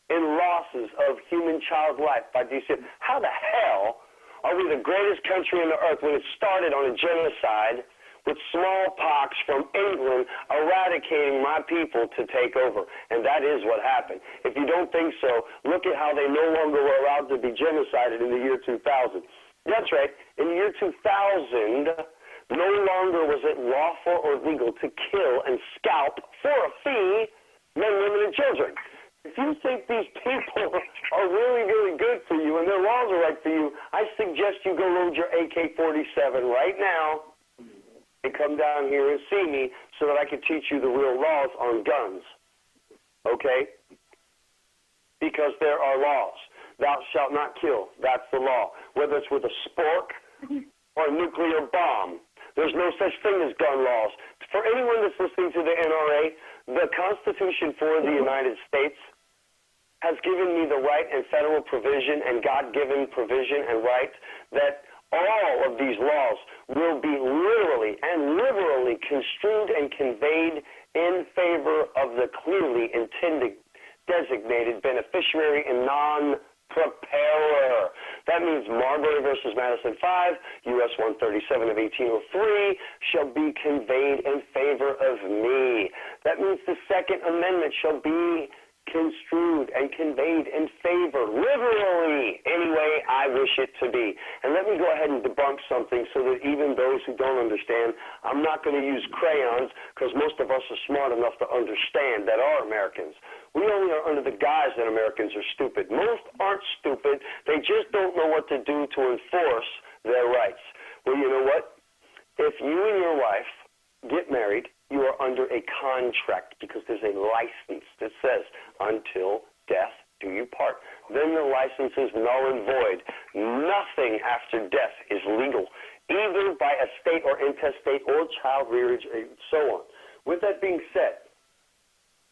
in losses of human child life by DCF? How the hell are we the greatest country on the earth when it started on a genocide with smallpox from England eradicating my people to take over? And that is what happened. If you don't think so, look at how they no longer were allowed to be genocided in the year 2000. That's right. In the year 2000, no longer was it lawful or legal to kill and scalp for a fee men, women, and children. If you think these people are really, really good for you and their laws are right for you, I suggest you go load your AK-47 right now and come down here and see me so that I can teach you the real laws on guns, okay? Because there are laws. Thou shalt not kill. That's the law. Whether it's with a spork or a nuclear bomb, there's no such thing as gun laws. For anyone that's listening to the NRA, the Constitution for the United States has given me the right and federal provision and God-given provision and right that all of these laws will be literally and liberally construed and conveyed in favor of the clearly intended designated beneficiary and non-preparer. That means Marbury versus Madison 5, U.S. 137 of 1803, shall be conveyed in favor of me. That means the Second Amendment shall be construed and conveyed in favor, liberally, any way I wish it to be. And let me go ahead and debunk something so that even those who don't understand, I'm not going to use crayons because most of us are smart enough to understand that are Americans. We only are under the guise that Americans are stupid. Most aren't stupid. They just don't know what to do to enforce their rights. Well, you know what? If you and your wife get married, you are under a contract because there's a license that says, until death do you part. Then the license is null and void. Nothing after death is legal, either by estate or intestate or child rearage and so on. With that being said,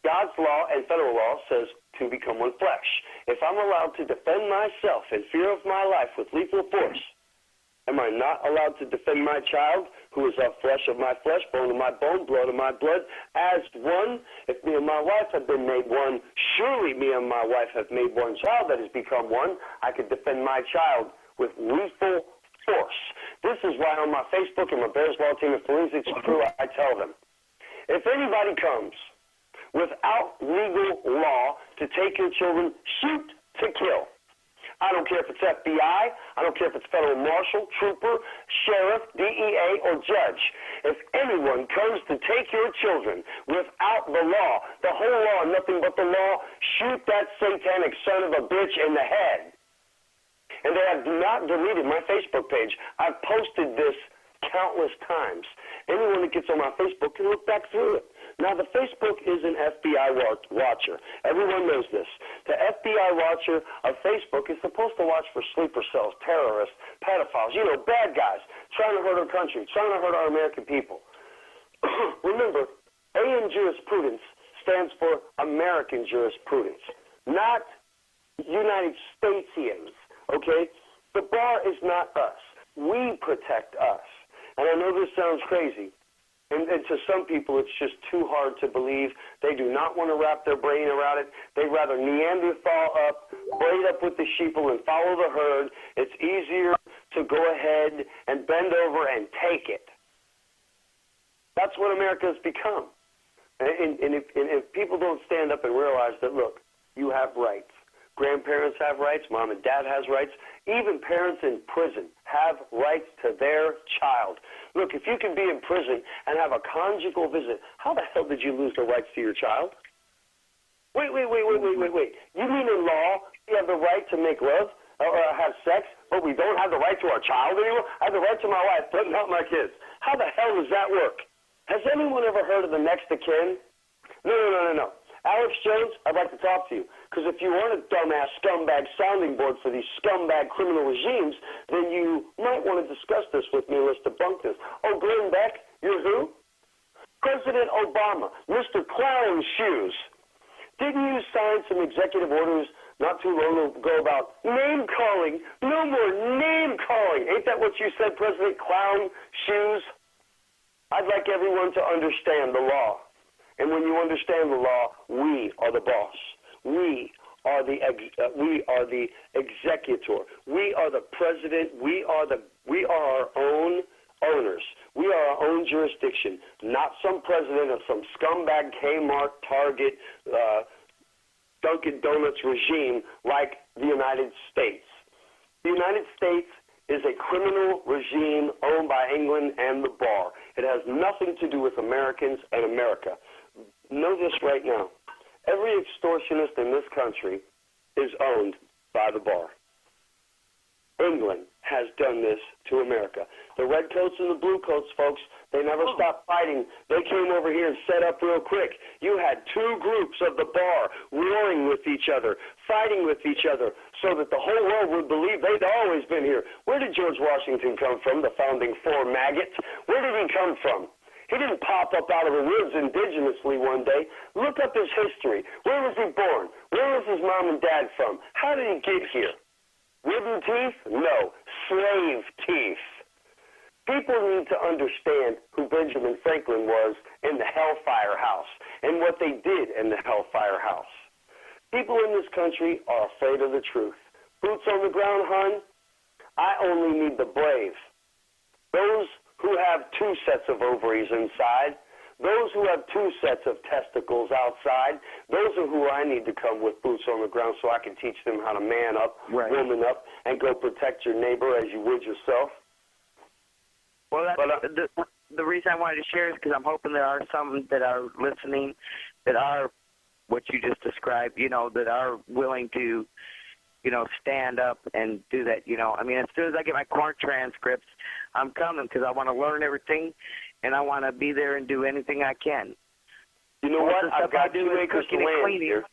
God's law and federal law says to become one flesh. If I'm allowed to defend myself in fear of my life with lethal force, am I not allowed to defend my child, who is of flesh of my flesh, bone of my bone, blood of my blood, as one? If me and my wife have been made one, surely me and my wife have made one child that has become one. I could defend my child with lethal force. This is why on my Facebook and my Bears Law Team and Forensics crew, I tell them, if anybody comes without legal law to take your children, shoot to kill. I don't care if it's FBI. I don't care if it's federal marshal, trooper, sheriff, DEA, or judge. If anyone comes to take your children without the law, the whole law, nothing but the law, shoot that satanic son of a bitch in the head. And they have not deleted my Facebook page. I've posted this countless times. Anyone that gets on my Facebook can look back through it. Now, the Facebook is an FBI watcher. Everyone knows this. The FBI watcher of Facebook is supposed to watch for sleeper cells, terrorists, pedophiles, bad guys, trying to hurt our country, trying to hurt our American people. Remember, A in jurisprudence stands for American jurisprudence, not United Statesians, okay? The bar is not us. We protect us. And I know this sounds crazy, and to some people it's just too hard to believe. They do not want to wrap their brain around it. They'd rather Neanderthal up, braid up with the sheeple, and follow the herd. It's easier to go ahead and bend over and take it. That's what America has become. And if people don't stand up and realize that, look, you have rights. Grandparents have rights. Mom and dad has rights. Even parents in prison have rights to their child. Look, if you can be in prison and have a conjugal visit, how the hell did you lose the rights to your child? Wait. You mean in law you have the right to make love or have sex, but we don't have the right to our child anymore? I have the right to my wife, but not my kids. How the hell does that work? Has anyone ever heard of the next of kin? No. Alex Jones, I'd like to talk to you, because if you aren't a dumbass scumbag sounding board for these scumbag criminal regimes, then you might want to discuss this with me. Let's debunk this. Oh, Glenn Beck, you're who? President Obama, Mr. Clown Shoes. Didn't you sign some executive orders not too long ago about name-calling? No more name-calling. Ain't that what you said, President Clown Shoes? I'd like everyone to understand the law. And when you understand the law, we are the boss. We are the executor. We are the president. We are our own owners. We are our own jurisdiction, not some president of some scumbag Kmart, Target, Dunkin' Donuts regime like the United States. The United States is a criminal regime owned by England and the bar. It has nothing to do with Americans and America. Know this right now. Every extortionist in this country is owned by the bar. England has done this to America. The redcoats and the bluecoats, folks, they never stopped fighting. They came over here and set up real quick. You had two groups of the bar warring with each other, fighting with each other, so that the whole world would believe they'd always been here. Where did George Washington come from, the founding four maggot? Where did he come from? He didn't pop up out of the woods indigenously one day. Look up his history. Where was he born? Where was his mom and dad from? How did he get here? Wooden teeth? No. Slave teeth. People need to understand who Benjamin Franklin was in the Hellfire House and what they did in the Hellfire House. People in this country are afraid of the truth. Boots on the ground, hon, I only need the brave. Those who have 2 sets of ovaries inside, those who have 2 sets of testicles outside, those are who I need to come with boots on the ground so I can teach them how to man up, Right. woman up, and go protect your neighbor as you would yourself. Well, that's the reason I wanted to share is because I'm hoping there are some that are listening that are what you just described, that are willing to, stand up and do that, I mean, as soon as I get my court transcripts, I'm coming because I want to learn everything, and I want to be there and do anything I can. You know what? I've got 2 is acres of cooking and land cleaning. here,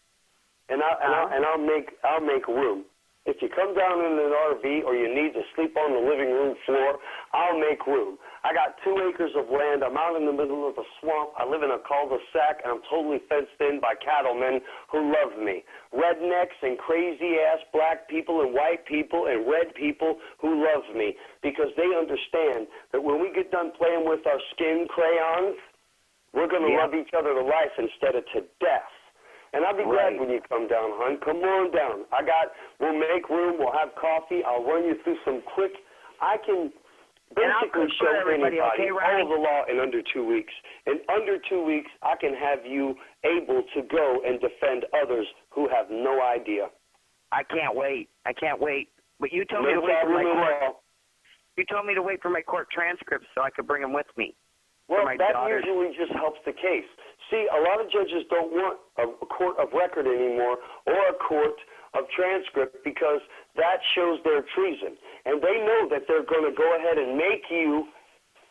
and I'll make room. If you come down in an RV or you need to sleep on the living room floor, I'll make room. I got 2 acres of land. I'm out in the middle of a swamp. I live in a cul-de-sac, and I'm totally fenced in by cattlemen who love me. Rednecks and crazy-ass black people and white people and red people who love me because they understand that when we get done playing with our skin crayons, we're going to love each other to life instead of to death. And I'll be glad when you come down, hon. Come on down. We'll make room. We'll have coffee. I'll run you through some quick. I can basically show anybody all of the law in under 2 weeks. In under 2 weeks, I can have you able to go and defend others who have no idea. I can't wait. But you told me to wait for my court. You told me to wait for my court transcripts so I could bring them with me. Well, that usually just helps the case. See, a lot of judges don't want a court of record anymore or a court of transcript because that shows their treason. And they know that they're going to go ahead and make you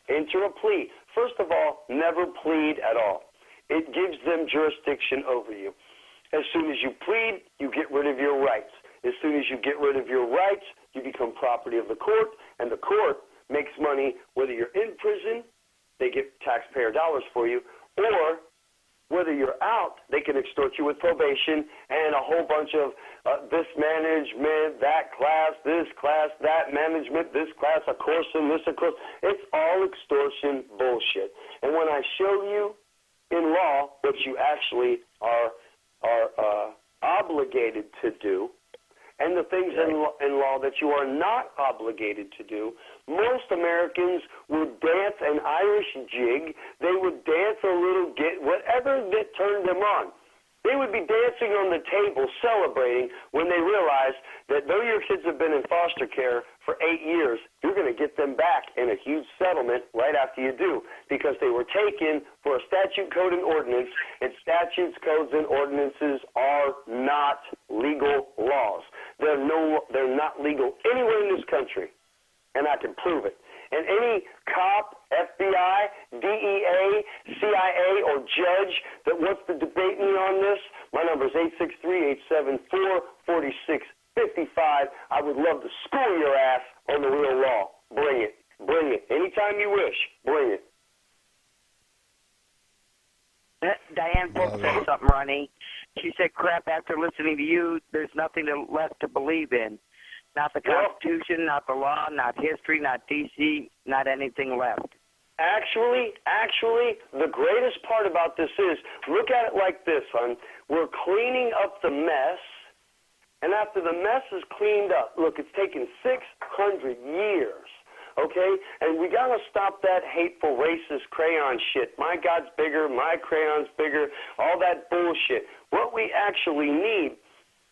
enter a plea. First of all, never plead at all. It gives them jurisdiction over you. As soon as you plead, you get rid of your rights. As soon as you get rid of your rights, you become property of the court, and the court makes money whether you're in prison, they get taxpayer dollars for you, or whether you're out, they can extort you with probation and a whole bunch of this management, that class, this class, that management, this class, a course in this, a course. It's all extortion bullshit. And when I show you in law what you actually are obligated to do, and the things in law that you are not obligated to do, most Americans would dance an Irish jig. They would dance a little whatever that turned them on. They would be dancing on the table, celebrating when they realize that though your kids have been in foster care for 8 years, you're going to get them back in a huge settlement right after you do because they were taken for a statute, code, and ordinance, and statutes, codes, and ordinances are not legal laws. They're not legal anywhere in this country, and I can prove it. And any cop, FBI, DEA, CIA, or judge that wants to debate me on this, my number is 863-874-4655. I would love to school your ass on the real law. Bring it. Bring it. Anytime you wish, bring it. Diane Polk said something, Ronnie. She said, crap, after listening to you, there's nothing left to believe in. Not the Constitution, not the law, not history, not D.C., not anything left. Actually, the greatest part about this is, look at it like this, hon. We're cleaning up the mess, and after the mess is cleaned up, look, it's taken 600 years, okay? And we got to stop that hateful, racist crayon shit. My God's bigger, my crayon's bigger, all that bullshit. What we actually need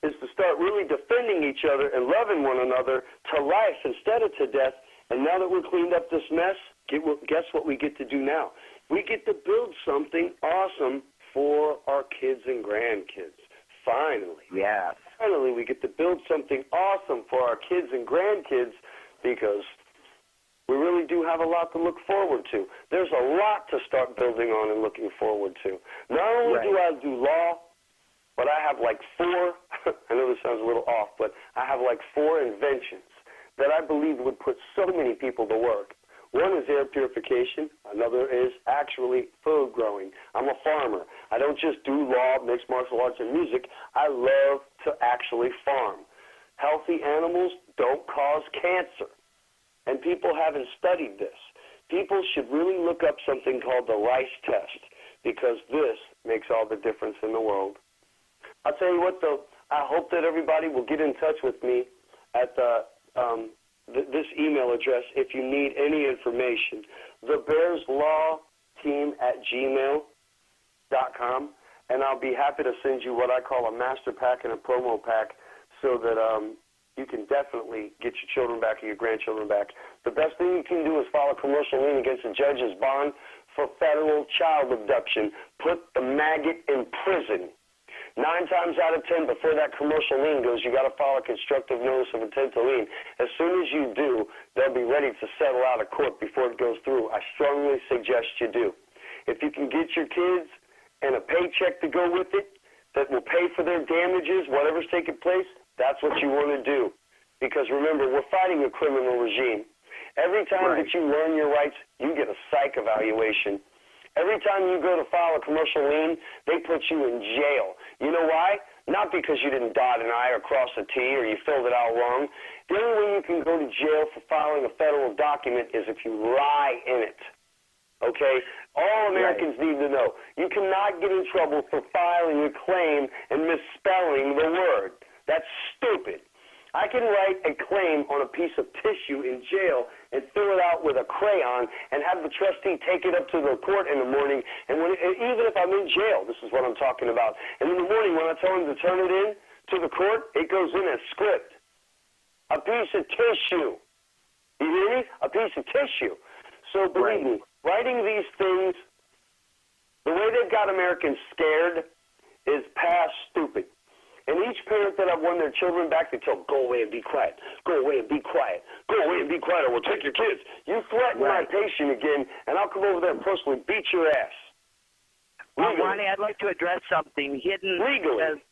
is to start really defending each other and loving one another to life instead of to death. And now that we're cleaned up this mess, guess what we get to do now? We get to build something awesome for our kids and grandkids. Finally. Yeah. Finally, we get to build something awesome for our kids and grandkids because we really do have a lot to look forward to. There's a lot to start building on and looking forward to. Not only do I do law, but I have like 4, I know this sounds a little off, but I have like 4 inventions that I believe would put so many people to work. One is air purification. Another is actually food growing. I'm a farmer. I don't just do law, mixed martial arts, and music. I love to actually farm. Healthy animals don't cause cancer. And people haven't studied this. People should really look up something called the rice test because this makes all the difference in the world. I'll tell you what, though, I hope that everybody will get in touch with me at the this email address if you need any information. thebearslawteam@gmail.com, and I'll be happy to send you what I call a master pack and a promo pack so that you can definitely get your children back or your grandchildren back. The best thing you can do is file a commercial lien against a judge's bond for federal child abduction. Put the maggot in prison. 9 times out of 10, before that commercial lien goes, you got to file a constructive notice of intent to lien. As soon as you do, they'll be ready to settle out of court before it goes through. I strongly suggest you do. If you can get your kids and a paycheck to go with it that will pay for their damages, whatever's taking place, that's what you want to do. Because remember, we're fighting a criminal regime. Every time that you learn your rights, you get a psych evaluation. Every time you go to file a commercial lien, they put you in jail. You know why? Not because you didn't dot an I or cross a T or you filled it out wrong. The only way you can go to jail for filing a federal document is if you lie in it. Okay? All Americans need to know. You cannot get in trouble for filing a claim and misspelling the word. That's stupid. I can write a claim on a piece of tissue in jail and fill it out with a crayon and have the trustee take it up to the court in the morning. And even if I'm in jail, this is what I'm talking about. And in the morning when I tell him to turn it in to the court, it goes in as script. A piece of tissue. You hear me? A piece of tissue. So believe me, writing these things, the way they've got Americans scared is past stupid. And each parent that I've won their children back, they tell them, go away and be quiet. Go away and be quiet. Go away and be quiet or we'll take your kids. You threaten my patient again, and I'll come over there and personally beat your ass. Ronnie, I'd like to address something. Hidden legally.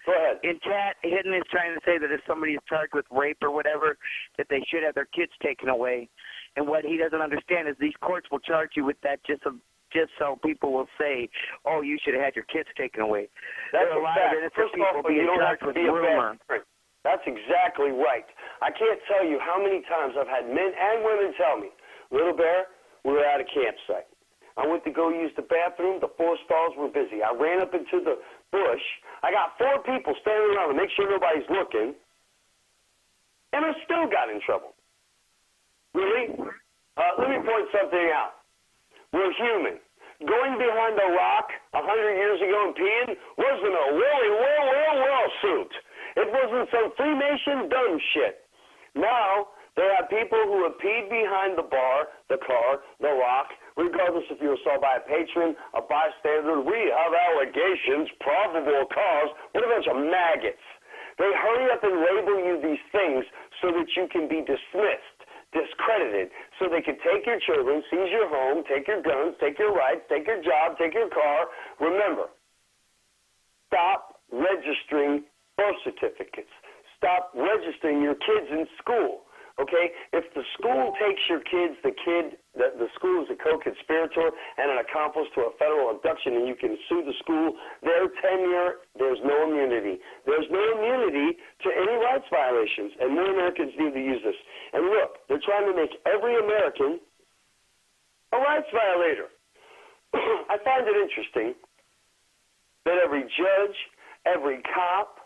Go ahead. In chat, Hidden is trying to say that if somebody is charged with rape or whatever, that they should have their kids taken away. And what he doesn't understand is these courts will charge you with that just so people will say, oh, you should have had your kids taken away. That's a lot of innocent people being charged with rumor. That's exactly right. I can't tell you how many times I've had men and women tell me, Little Bear, we were at a campsite. I went to go use the bathroom. The 4 stalls were busy. I ran up into the bush. I got 4 people standing around to make sure nobody's looking, and I still got in trouble. Really? Let me point something out. We're human. Going behind a rock 100 years ago and peeing wasn't a well suit. It wasn't some Freemason dumb shit. Now, there are people who have peed behind the bar, the car, the rock, regardless if you were saw by a patron, a bystander. We have allegations, probable cause. What a bunch of maggots. They hurry up and label you these things so that you can be dismissed, discredited, so they can take your children, seize your home, take your guns, take your rights, take your job, take your car. Remember, stop registering birth certificates. Stop registering your kids in school. Okay? If the school takes your kids, the school is a co-conspirator and an accomplice to a federal abduction, and you can sue the school, their tenure, there's no immunity. There's no immunity to any rights violations, and more Americans need to use this. And look, they're trying to make every American a rights violator. I find it interesting that every judge, every cop,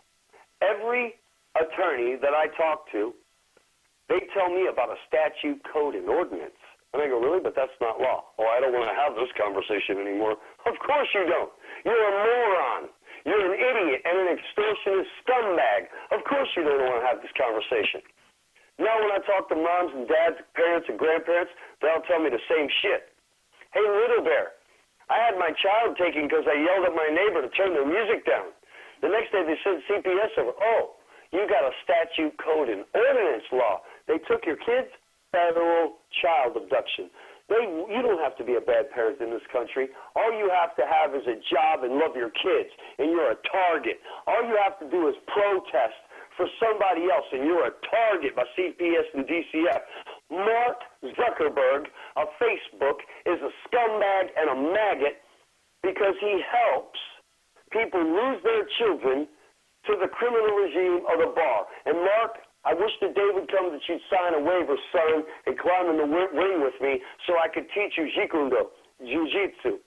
every attorney that I talk to, they tell me about a statute, code, and ordinance. And I go, really? But that's not law. Oh, I don't want to have this conversation anymore. Of course you don't. You're a moron. You're an idiot and an extortionist scumbag. Of course you don't want to have this conversation. Now when I talk to moms and dads, parents and grandparents, they'll tell me the same shit. Hey, Little Bear, I had my child taken because I yelled at my neighbor to turn their music down. The next day they sent CPS over. Oh, you got a statute, code, and ordinance law. They took your kids, federal child abduction. You don't have to be a bad parent in this country. All you have to have is a job and love your kids, and you're a target. All you have to do is protest for somebody else, and you're a target by CPS and DCF. Mark Zuckerberg of Facebook is a scumbag and a maggot because he helps people lose their children to the criminal regime of the bar. And Mark, I wish the day would come that you'd sign a waiver, son, and climb in the ring with me so I could teach you Jikundo, Jiu-Jitsu,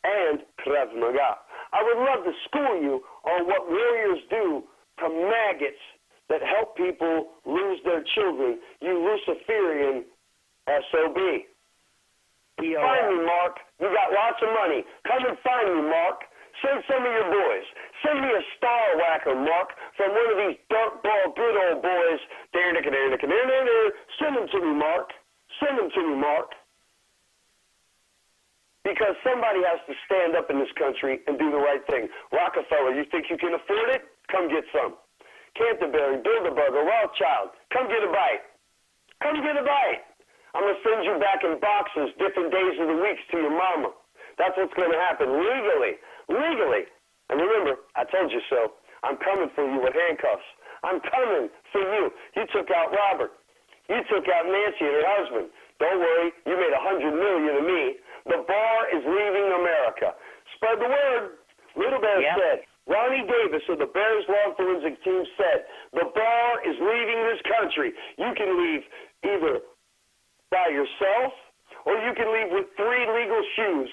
and Krav Maga. I would love to school you on what warriors do to maggots that help people lose their their children, you Luciferian SOB. Find me, Mark. You got lots of money. Come and find me, Mark. Send some of your boys. Send me a star whacker, Mark, from one of these dark ball good old boys. Send them to me, Mark. Send them to me, Mark. Because somebody has to stand up in this country and do the right thing. Rockefeller, you think you can afford it? Come get some. Canterbury, Bilderberger, Rothschild, come get a bite. Come get a bite. I'm going to send you back in boxes different days of the weeks to your mama. That's what's going to happen legally. Legally. And remember, I told you so. I'm coming for you with handcuffs. I'm coming for you. You took out Robert. You took out Nancy and her husband. Don't worry, you made $100 million of me. The bar is leaving America. Spread the word. Little Bear said. Ronnie Davis of the Bears Law Forensic Team said, the bar is leaving this country. You can leave either by yourself or you can leave with 3 legal shoes.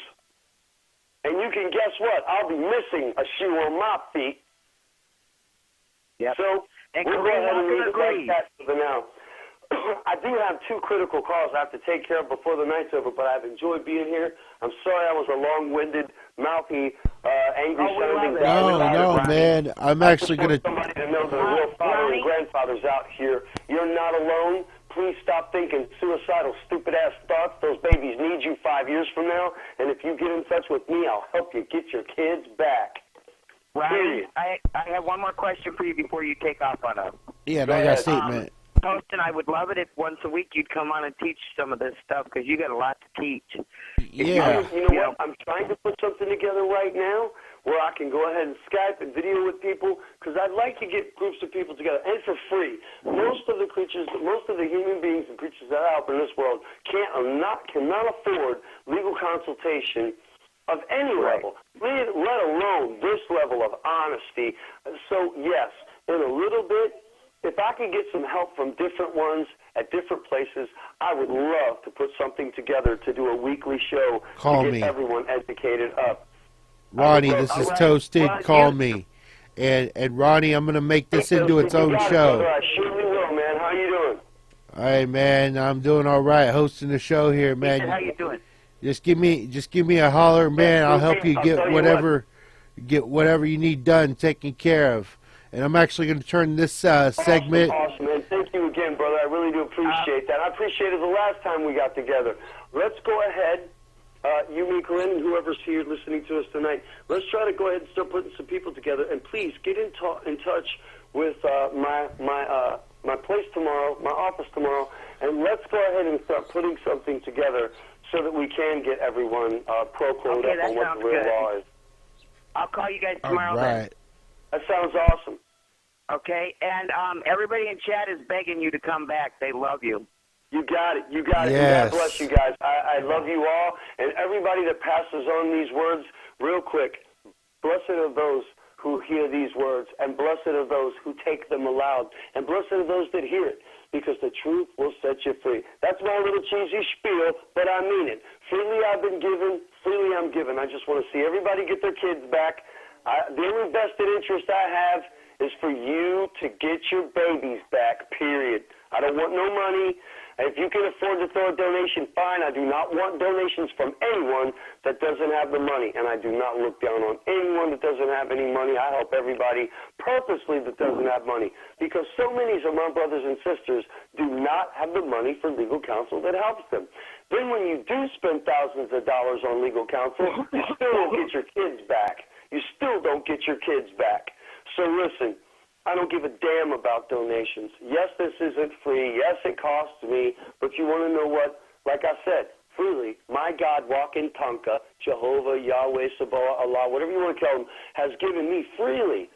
And you can guess what? I'll be missing a shoe on my feet. Yep. So and we're Kareem, going to leave it agree. like that for now. I do have 2 critical calls I have to take care of before the night's over, but I've enjoyed being here. I'm sorry I was a long-winded, mouthy, angry-sounding guy. No, man. I'm actually going to... somebody to know that a real father and grandfather's out here. You're not alone. Please stop thinking suicidal, stupid-ass thoughts. Those babies need you 5 years from now, and if you get in touch with me, I'll help you get your kids back. Ronnie, I have one more question for you before you take off on us. Yeah, and I got a statement. Poston, I would love it if once a week you'd come on and teach some of this stuff because you got a lot to teach. Yeah. You know what? I'm trying to put something together right now where I can go ahead and Skype and video with people because I'd like to get groups of people together, and for free. Most of the human beings and creatures that are out in this world cannot afford legal consultation of any level, let alone this level of honesty. So, yes, in a little bit, if I could get some help from different ones at different places, I would love to put something together to do a weekly show to get everyone educated up. Ronnie, this is Toasted. Call me. And Ronnie, I'm going to make this into its own show. I surely will, man. How you doing? All right, man. I'm doing all right hosting the show here, man. How you doing? Just give me a holler, man. I'll help you get whatever you need done, taken care of. And I'm actually going to turn this segment. Awesome, man. Thank you again, brother. I really do appreciate that. I appreciated the last time we got together. Let's go ahead, you, me, Corinne, and whoever's here listening to us tonight. Let's try to go ahead and start putting some people together. And please get in touch with my place tomorrow, my office tomorrow, and let's go ahead and start putting something together so that we can get everyone pro-coded up on what the real law is. I'll call you guys tomorrow. All right. That sounds awesome. Okay, and everybody in chat is begging you to come back. They love you. You got it. You got it. Yes. And God bless you guys. I love you all. And everybody that passes on these words, real quick, blessed are those who hear these words, and blessed are those who take them aloud, and blessed are those that hear it, because the truth will set you free. That's my little cheesy spiel, but I mean it. Freely I've been given, freely I'm given. I just want to see everybody get their kids back. The only vested interest I have is for you to get your babies back, period. I don't want no money. If you can afford to throw a donation, fine. I do not want donations from anyone that doesn't have the money, and I do not look down on anyone that doesn't have any money. I help everybody purposely that doesn't have money, because so many of my brothers and sisters do not have the money for legal counsel that helps them. Then when you do spend thousands of dollars on legal counsel, you still don't get your kids back. You still don't get your kids back. So listen, I don't give a damn about donations. Yes, this isn't free. Yes, it costs me. But you want to know what? Like I said, freely, my God, walking Tonka, Jehovah, Yahweh, Sabaoth, Allah, whatever you want to call him, has given me freely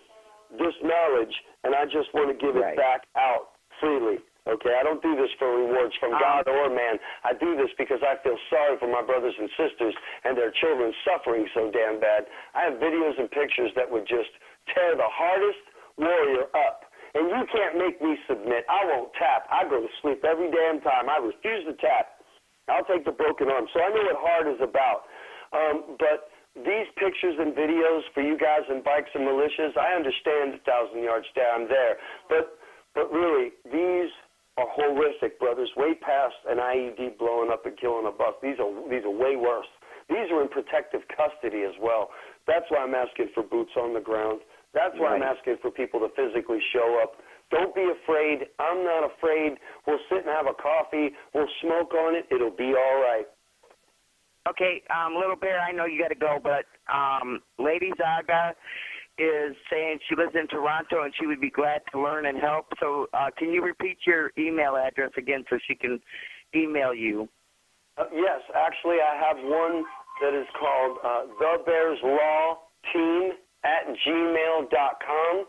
this knowledge, and I just want to give it back out freely. Okay, I don't do this for rewards from God or man. I do this because I feel sorry for my brothers and sisters and their children suffering so damn bad. I have videos and pictures that would just tear the hardest warrior up. And you can't make me submit. I won't tap. I go to sleep every damn time. I refuse to tap. I'll take the broken arm. So I know what hard is about. But these pictures and videos for you guys in bikes and militias, I understand 1,000 yards down there. But really, these are horrific, brothers, way past an IED blowing up and killing a bus. These are way worse. These are in protective custody as well. That's why I'm asking for boots on the ground. That's why I'm asking for people to physically show up. Don't be afraid. I'm not afraid. We'll sit and have a coffee. We'll smoke on it. It'll be all right. Okay, Little Bear, I know you got to go, but Lady Zaga is saying she lives in Toronto and she would be glad to learn and help. So can you repeat your email address again so she can email you? Yes, actually, I have one that is called thebearslawteam@gmail.com.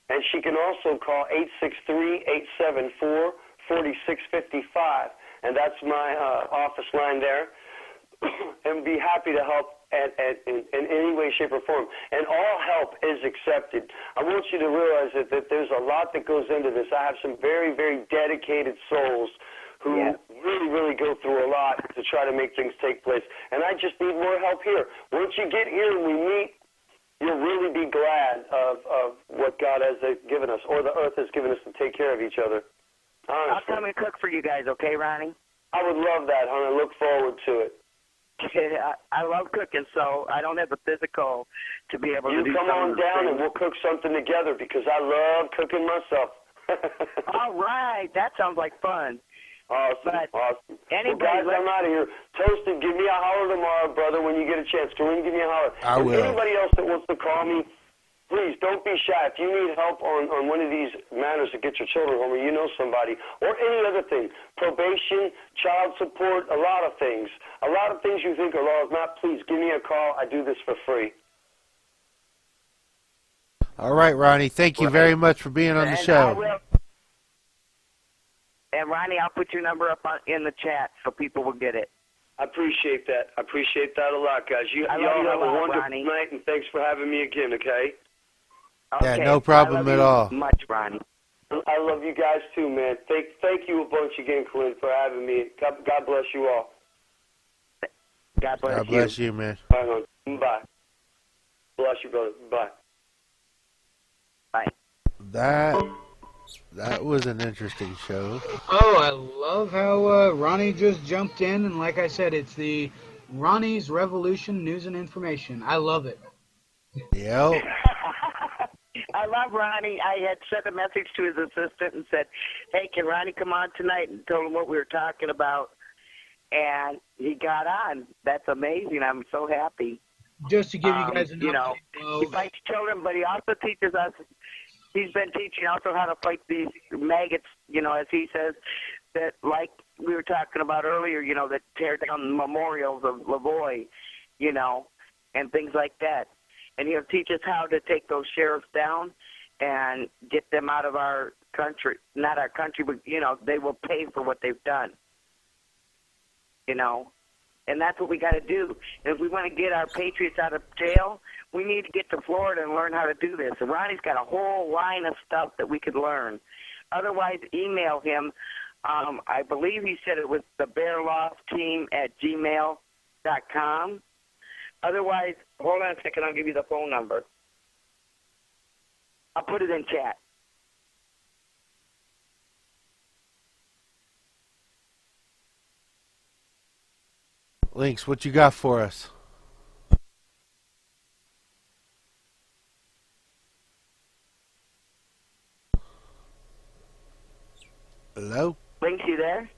And she can also call 863-874-4655. And that's my office line there. And be happy to help in any way, shape, or form. And all help is accepted. I want you to realize that there's a lot that goes into this. I have some very, very dedicated souls who really, really go through a lot to try to make things take place. And I just need more help here. Once you get here and we meet, you'll really be glad of what God has given us, or the earth has given us to take care of each other. Honestly. I'll come and cook for you guys, okay, Ronnie? I would love that, hon. I look forward to it. I love cooking, so I don't have the physical to be able to do something. You come on down and we'll cook something together because I love cooking myself. All right. That sounds like fun. Awesome. Awesome. Anybody, well, guys, I'm out of here. Toasted, give me a holler tomorrow, brother, when you get a chance. Kareem, give me a holler. I will. Anybody else that wants to call me, please don't be shy. If you need help on one of these matters to get your children home, or you know somebody, or any other thing, probation, child support, a lot of things you think are laws, not, please give me a call. I do this for free. All right, Ronnie. Thank you very much for being on the show. And Ronnie, I'll put your number up in the chat so people will get it. I appreciate that. I appreciate that a lot, guys. You all have a wonderful night, and thanks for having me again, okay? Yeah, no problem at all. Much, Ronnie. I love you guys too, man. Thank you a bunch again, Clint, for having me. God bless you all. God bless you. God bless you, man. All right, bye. Bless you, brother. Bye. Bye. That was an interesting show. Oh, I love how Ronnie just jumped in, and like I said, it's the Ronnie's Revolution News and Information. I love it. Yep. I love Ronnie. I had sent a message to his assistant and said, hey, can Ronnie come on tonight? And told him what we were talking about. And he got on. That's amazing. I'm so happy. Just to give you guys an update. He fights children, but he also teaches us. He's been teaching also how to fight these maggots, as he says, that like we were talking about earlier, that tear down memorials of Lavoie, and things like that. And he'll teach us how to take those sheriffs down and get them out of our country. Not our country, but, they will pay for what they've done. And that's what we got to do. If we want to get our patriots out of jail, we need to get to Florida and learn how to do this. And Ronnie's got a whole line of stuff that we could learn. Otherwise, email him. I believe he said it was thebearlawteam@gmail.com. Otherwise, hold on a second. I'll give you the phone number. I'll put it in chat. Links, what you got for us? Hello? Links, you there?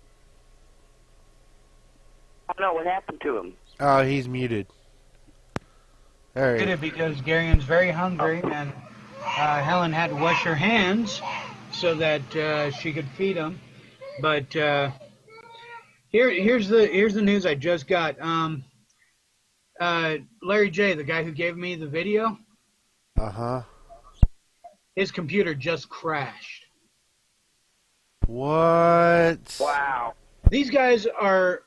I don't know what happened to him. Oh, he's muted. There he Did it because Garion's very hungry, and Helen had to wash her hands so that she could feed him. But here's the news I just got. Larry J., the guy who gave me the video, his computer just crashed. What? Wow. These guys are